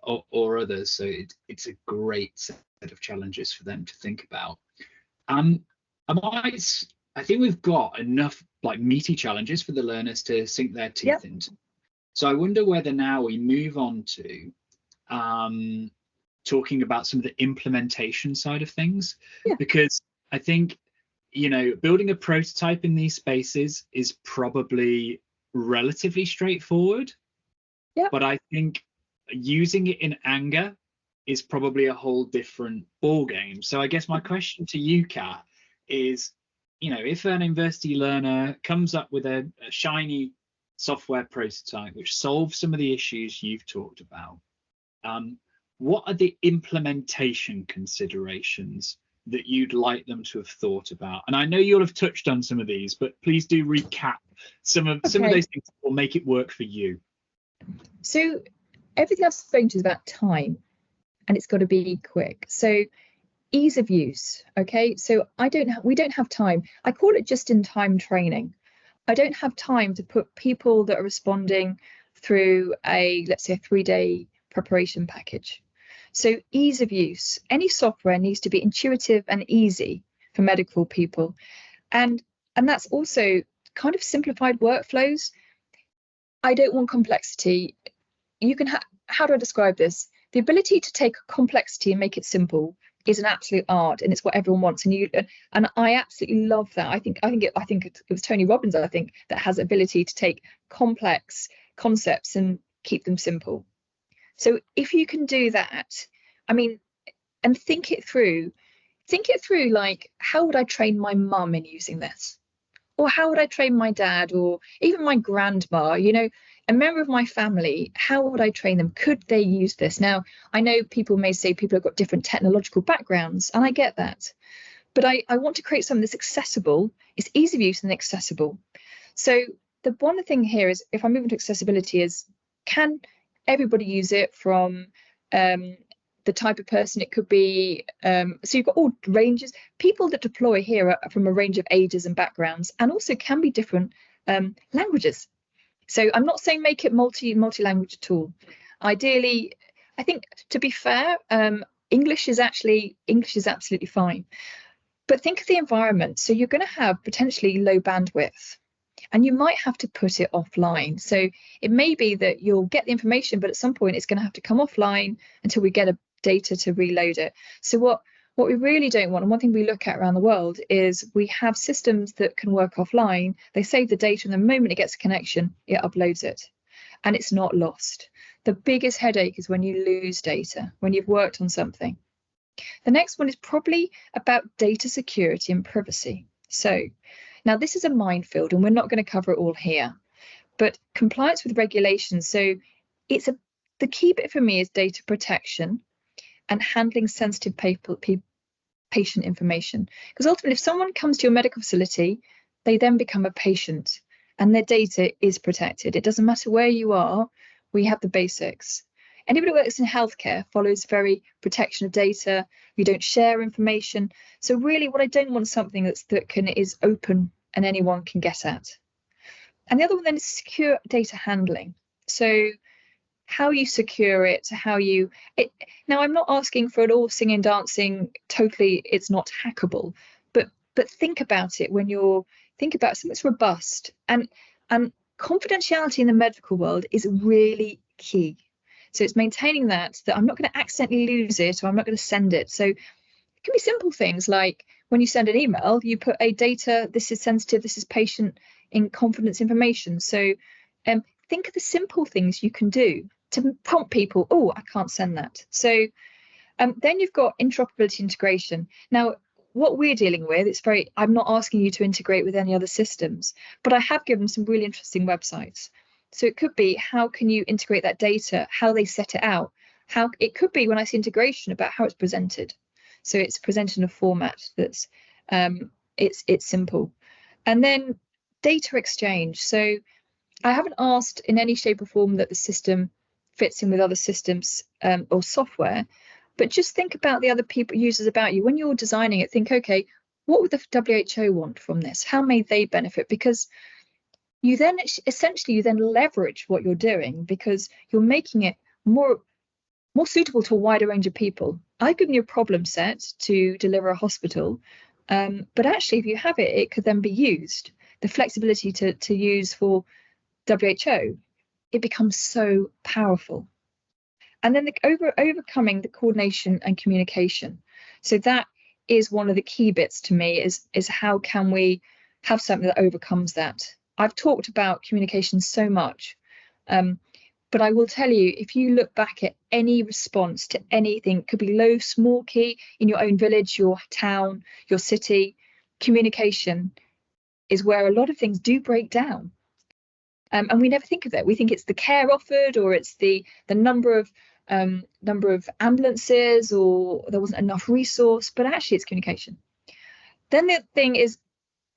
or others. So it's a great set of challenges for them to think about. I think we've got enough like meaty challenges for the learners to sink their teeth into. So I wonder whether now we move on to talking about some of the implementation side of things, because I think building a prototype in these spaces is probably relatively straightforward, but I think using it in anger is probably a whole different ball game. So I guess my question to you, Kat, is if an Inversity learner comes up with a shiny software prototype which solves some of the issues you've talked about, what are the implementation considerations that you'd like them to have thought about? And I know you'll have touched on some of these, but please do recap some of those things that will make it work for you. So everything I've spoken to is about time, and it's got to be quick. So ease of use. Okay, so we don't have time. I call it just-in-time training. I don't have time to put people that are responding through let's say a 3-day preparation package. So ease of use. Any software needs to be intuitive and easy for medical people, and that's also kind of simplified workflows. I don't want complexity. You can how do I describe this? The ability to take complexity and make it simple is an absolute art, and it's what everyone wants. And I absolutely love that. I think it was Tony Robbins, I think, that has the ability to take complex concepts and keep them simple. So if you can do that, I mean, and think it through, like, how would I train my mum in using this? Or how would I train my dad, or even my grandma, a member of my family? How would I train them? Could they use this? Now, I know people may say people have got different technological backgrounds, and I get that. But I want to create something that's accessible, it's easy of use and accessible. So the one thing here is, if I move into accessibility, is can everybody use it? From the type of person it could be, so you've got all ranges. People that deploy here are from a range of ages and backgrounds, and also can be different languages. So I'm not saying make it multi-language at all. Ideally, I think, to be fair, English is absolutely fine. But think of the environment. So you're going to have potentially low bandwidth, and you might have to put it offline. So it may be that you'll get the information, but at some point it's going to have to come offline until we get a data to reload it. So what we really don't want, and one thing we look at around the world, is we have systems that can work offline. They save the data, and the moment it gets a connection, it uploads it, and it's not lost. The biggest headache is when you lose data, when you've worked on something. The next one is probably about data security and privacy. So now this is a minefield, and we're not going to cover it all here, but compliance with regulations. So the key bit for me is data protection and handling sensitive patient information. Because ultimately, if someone comes to your medical facility, they then become a patient, and their data is protected. It doesn't matter where you are, we have the basics. Anybody who works in healthcare follows very protection of data. You don't share information. So really, what I don't want is something is open and anyone can get at. And the other one then is secure data handling. So how you secure it, now I'm not asking for it all singing, dancing, totally, it's not hackable, but think about it when you're think about something that's robust, and confidentiality in the medical world is really key. So it's maintaining that I'm not going to accidentally lose it, or I'm not going to send it. So it can be simple things like when you send an email, you put a data, this is sensitive, this is patient in confidence information. So think of the simple things you can do to prompt people, oh, I can't send that. So then you've got interoperability integration. Now, what we're dealing with, I'm not asking you to integrate with any other systems, but I have given some really interesting websites. So it could be, how can you integrate that data, how they set it out, how it could be when I see integration about how it's presented. So it's presented in a format that's it's simple. And then data exchange. So I haven't asked in any shape or form that the system fits in with other systems or software, but just think about the other users about you. When you're designing it, think, okay, what would the WHO want from this? How may they benefit? Because you then essentially leverage what you're doing, because you're making it more suitable to a wider range of people. I've given you a problem set to deliver a hospital, but actually if you have it, it could then be used. The flexibility to use for WHO, it becomes so powerful. And then overcoming the coordination and communication. So that is one of the key bits to me, is how can we have something that overcomes that? I've talked about communication so much, but I will tell you, if you look back at any response to anything, it could be low, small key in your own village, your town, your city, communication is where a lot of things do break down. And we never think of it. We think it's the care offered, or it's the number of ambulances, or there wasn't enough resource, but actually it's communication. Then the thing is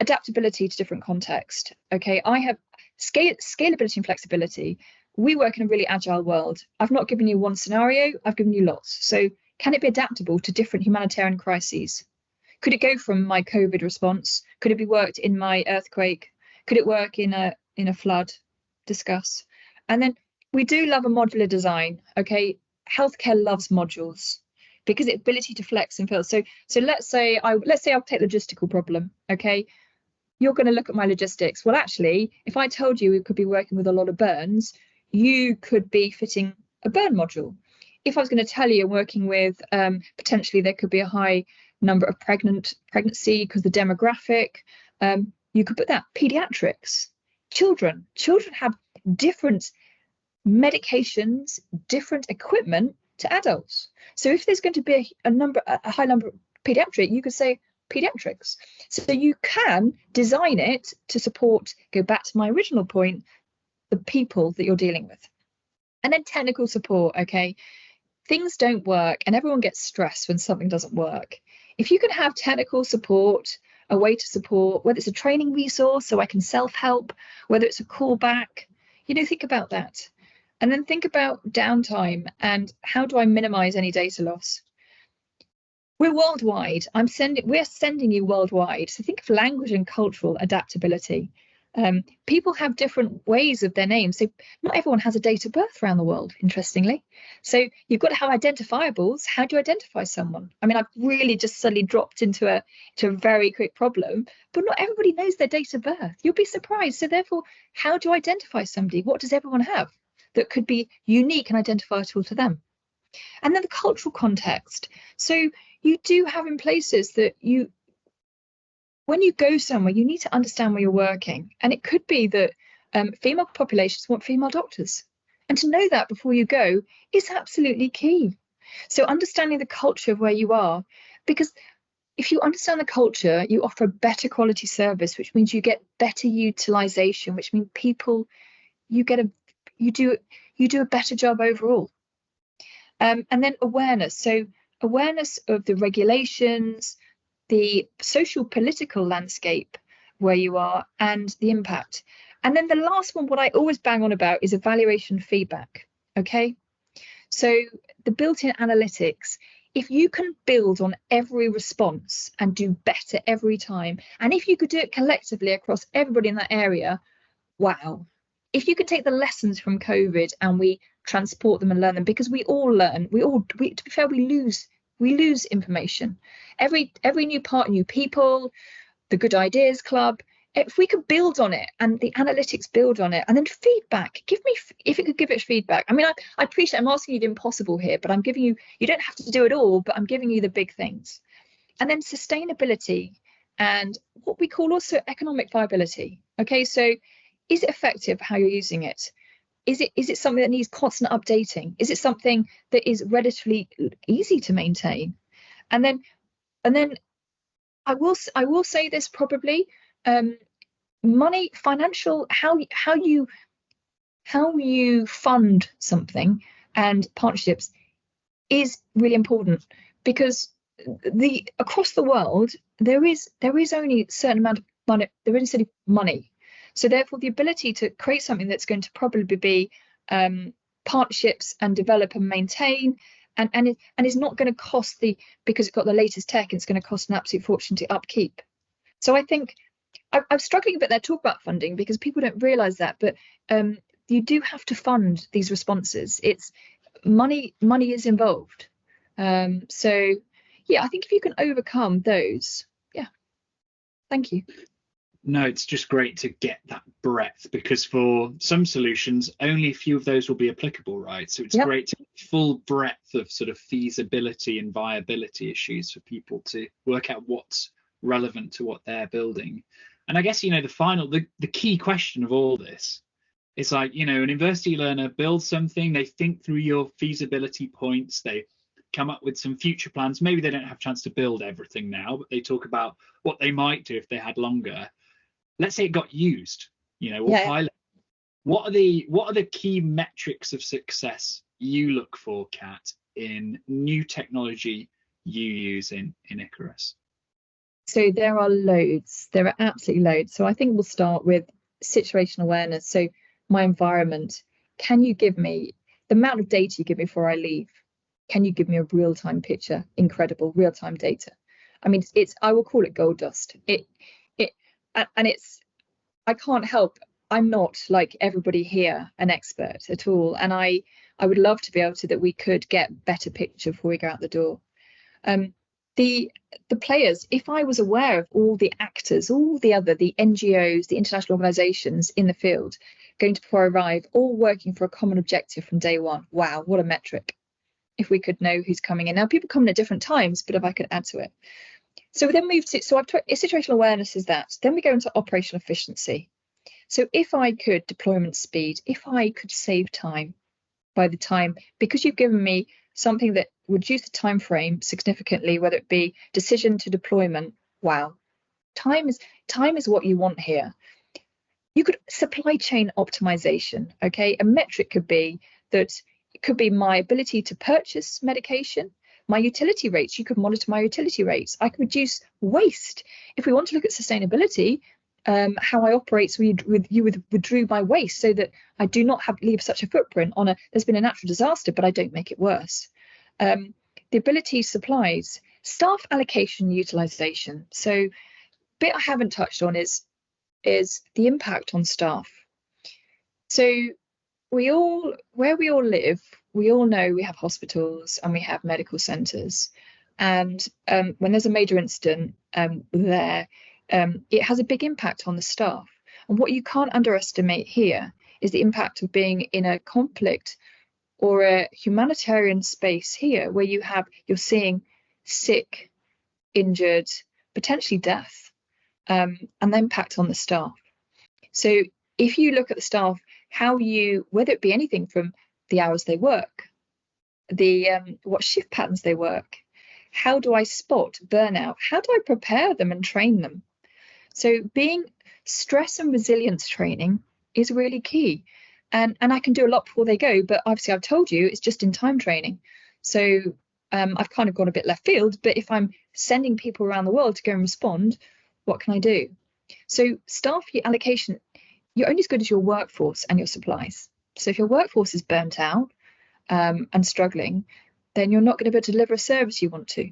adaptability to different context. Okay, I have scalability and flexibility. We work in a really agile world. I've not given you one scenario, I've given you lots. So can it be adaptable to different humanitarian crises? Could it go from my COVID response? Could it be worked in my earthquake? Could it work in a flood? Discuss. And then we do love a modular design. Okay, healthcare loves modules because the ability to flex and fill. So let's say I'll take logistical problem. Okay, you're going to look at my logistics. Well, actually, if I told you we could be working with a lot of burns, you could be fitting a burn module. If I was going to tell you I'm working with potentially there could be a high number of pregnancy because the demographic, you could put that. Pediatrics, children have different medications, different equipment to adults. So if there's going to be a high number of pediatric, you could say pediatrics. So you can design it to support, go back to my original point, the people that you're dealing with. And then technical support. Okay, things don't work and everyone gets stressed when something doesn't work. If you can have technical support, a way to support, whether it's a training resource so I can self-help, whether it's a callback, think about that. And then think about downtime and how do I minimize any data loss? We're worldwide. We're sending you worldwide. So think of language and cultural adaptability. People have different ways of their names. So not everyone has a date of birth around the world, interestingly. So you've got to have identifiables. How do you identify someone? I mean, I've really just suddenly dropped into a very quick problem, but not everybody knows their date of birth. You'll be surprised. So therefore, how do you identify somebody? What does everyone have that could be unique and identifiable to them? And then the cultural context. So you do have in places that when you go somewhere, you need to understand where you're working. And it could be that female populations want female doctors. And to know that before you go is absolutely key. So understanding the culture of where you are, because if you understand the culture, you offer a better quality service, which means you get better utilization, which means you do a better job overall. And then awareness. So awareness of the regulations, the social political landscape where you are, and the impact. And then the last one, what I always bang on about, is evaluation feedback. Okay, so the built-in analytics, if you can build on every response and do better every time, and if you could do it collectively across everybody in that area, wow. If you could take the lessons from COVID and we transport them and learn them, because we all learn. To be fair, we lose information. Every new part, new people, the good ideas club. If we could build on it and the analytics build on it, and then feedback, if it could give it feedback. I mean, I appreciate I'm asking you the impossible here, but I'm giving you don't have to do it all, but I'm giving you the big things. And then sustainability and what we call also economic viability. Okay, so is it effective how you're using it? Is it something that needs constant updating? Is it something that is relatively easy to maintain? And then I will say this probably, money, financial, how you fund something and partnerships is really important, because across the world there is only a certain amount of money. There is only money. So therefore, the ability to create something that's going to probably be partnerships and develop and maintain, and is not going to cost because it's got the latest tech, it's going to cost an absolute fortune to upkeep. So I think I'm struggling a bit there to talk about funding, because people don't realise that, but you do have to fund these responses. It's money is involved. So yeah, I think if you can overcome those, yeah. Thank you. No, it's just great to get that breadth, because for some solutions, only a few of those will be applicable, right? So it's great to get full breadth of sort of feasibility and viability issues for people to work out what's relevant to what they're building. And I guess, the key question of all this is like, an university learner builds something, they think through your feasibility points, they come up with some future plans. Maybe they don't have a chance to build everything now, but they talk about what they might do if they had longer. Let's say it got used, or pilot. What are the key metrics of success you look for, Kat, in new technology you use in Iqarus? So there are loads. There are absolutely loads. So I think we'll start with situational awareness. So my environment. Can you give me the amount of data you give me before I leave? Can you give me a real-time picture? Incredible real-time data. I mean, I will call it gold dust. I can't help. I'm not, like everybody here, an expert at all. And I would love to be able to, that we could get better picture before we go out the door. The players, if I was aware of all the actors, the NGOs, the international organizations in the field going to before I arrive, all working for a common objective from day one. Wow, what a metric. If we could know who's coming in. Now, people come in at different times, but if I could add to it. So we then move to, so I've talked, situational awareness is that. Then we go into operational efficiency. So if I could, deployment speed, if I could save time by the time, because you've given me something that would reduce the time frame significantly, whether it be decision to deployment, wow. Time is what you want here. You could supply chain optimization, okay? A metric could be that it could be my ability to purchase medication, my utility rates. You could monitor my utility rates. I could reduce waste. If we want to look at sustainability, how I operate, so you withdrew my waste so that I do not leave such a footprint on there's been a natural disaster, but I don't make it worse. The ability supplies, staff allocation, utilization. So bit I haven't touched on is the impact on staff. So where we all live, we all know we have hospitals and we have medical centres, and when there's a major incident there, it has a big impact on the staff. And what you can't underestimate here is the impact of being in a conflict or a humanitarian space here, where you're seeing sick, injured, potentially death, and the impact on the staff. So if you look at the staff, whether it be anything from the hours they work, what shift patterns they work, how do I spot burnout? How do I prepare them and train them? So being stress and resilience training is really key. And I can do a lot before they go, but obviously I've told you it's just in time training. So I've kind of gone a bit left field, but if I'm sending people around the world to go and respond, what can I do? So staff allocation, you're only as good as your workforce and your supplies. So if your workforce is burnt out and struggling, then you're not going to be able to deliver a service you want to.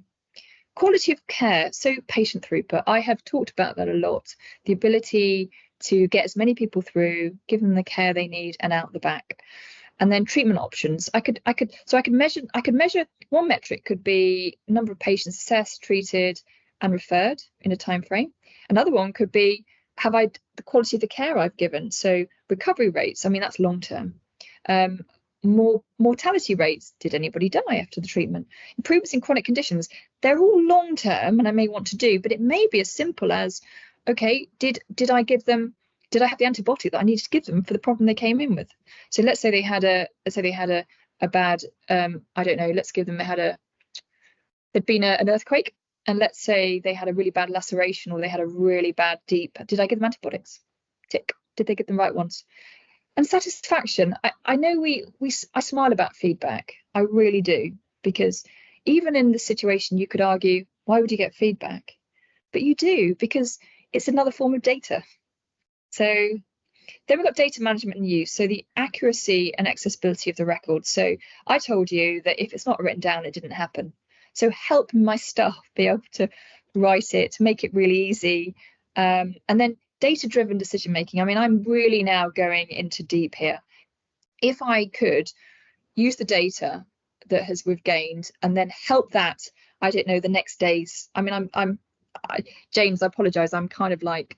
Quality of care, so patient throughput. I have talked about that a lot. The ability to get as many people through, give them the care they need and out the back. and then treatment options. I could measure one metric could be number of patients assessed, treated, and referred in a time frame. Another one could be the quality of the care I've given. So recovery rates, I mean, that's long term. Mortality rates, did anybody die after the treatment? Improvements in chronic conditions, they're all long term and I may want to do, but it may be as simple as, okay, did I have the antibiotic that I needed to give them for the problem they came in with? So let's say they had a bad, I don't know, there'd been an earthquake, and let's say they had a really bad laceration or they had a really bad deep, did I give them antibiotics? Tick. Did they get the right ones? And satisfaction, I know I smile about feedback. I really do, because even in this situation, you could argue, why would you get feedback? But you do, because it's another form of data. So then we've got data management and use. So the accuracy and accessibility of the record. So I told you that if it's not written down, it didn't happen. So help my staff be able to write it, to make it really easy. And then data-driven decision making. I mean, I'm really now going into deep here. If I could use the data that we've gained and then help that, I don't know, the next days. I mean, James, I apologize. I'm kind of like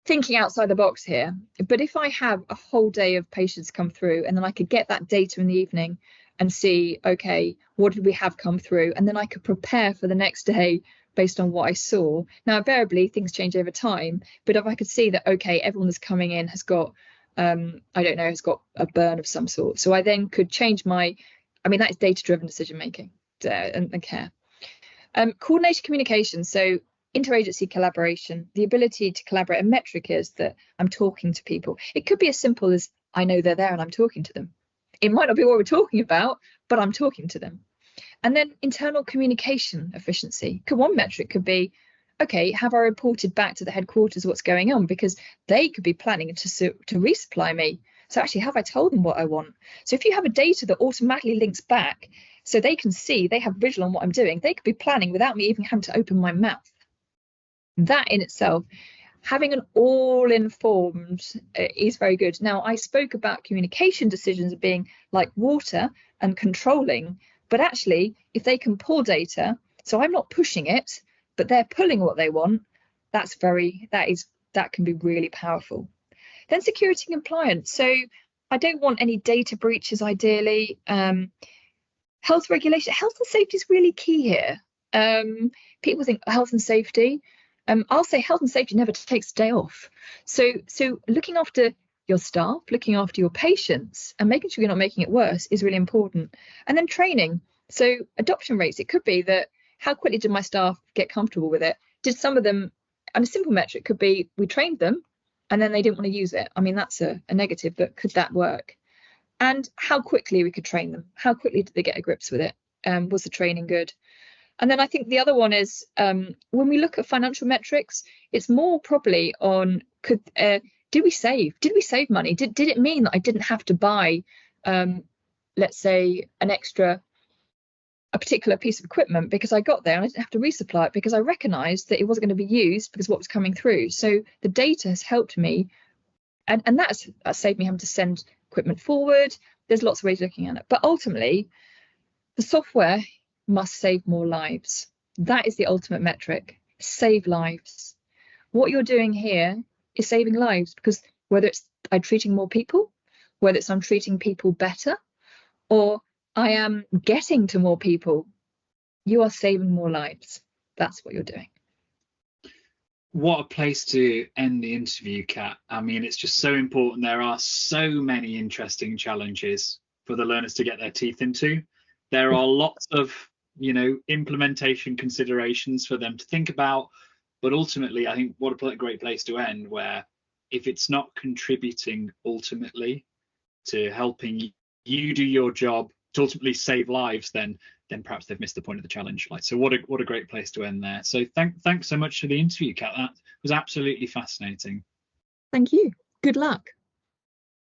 thinking outside the box here. But if I have a whole day of patients come through and then I could get that data in the evening and see, okay, what did we have come through? And then I could prepare for the next day based on what I saw. Now, invariably, things change over time, but if I could see that, okay, everyone that's coming in has got, has got a burn of some sort. So I then could change that is data-driven decision-making and care. Coordinated communication, so interagency collaboration, the ability to collaborate. A metric is that I'm talking to people. It could be as simple as I know they're there and I'm talking to them. It might not be what we're talking about, but I'm talking to them. And then internal communication efficiency. One metric could be, okay, have I reported back to the headquarters what's going on? Because they could be planning to resupply me. So actually, have I told them what I want? So if you have a data that automatically links back so they can see, they have visual on what I'm doing, they could be planning without me even having to open my mouth. That in itself, having an all-informed is very good. Now, I spoke about communication decisions being like water and controlling. But actually, if they can pull data, so I'm not pushing it, but they're pulling what they want, that can be really powerful. Then security and compliance. So I don't want any data breaches, ideally. Health regulation, health and safety is really key here. People think health and safety. I'll say health and safety never takes a day off. So looking after your staff, looking after your patients and making sure you're not making it worse is really important. And then training. So adoption rates, it could be that how quickly did my staff get comfortable with it? Did some of them, and a simple metric could be we trained them and then they didn't want to use it. I mean, that's a negative, but could that work? And how quickly we could train them. How quickly did they get a grips with it? Was the training good? And then I think the other one is when we look at financial metrics, it's more probably on did we save? Did we save money? Did it mean that I didn't have to buy, let's say, a particular piece of equipment because I got there and I didn't have to resupply it because I recognised that it wasn't going to be used because what was coming through. So the data has helped me, and that's saved me having to send equipment forward. There's lots of ways of looking at it, but ultimately, the software must save more lives. That is the ultimate metric. Save lives. What you're doing here is saving lives, because whether it's I'm treating more people, whether it's I'm treating people better, or I am getting to more people, you are saving more lives. That's what you're doing. What a place to end the interview, Kat. I mean, it's just so important. There are so many interesting challenges for the learners to get their teeth into. There are lots of, implementation considerations for them to think about. But ultimately, I think what a great place to end, where if it's not contributing ultimately to helping you do your job to ultimately save lives, then perhaps they've missed the point of the challenge. So what a great place to end there. So thanks so much for the interview, Kat. That was absolutely fascinating. Thank you. Good luck.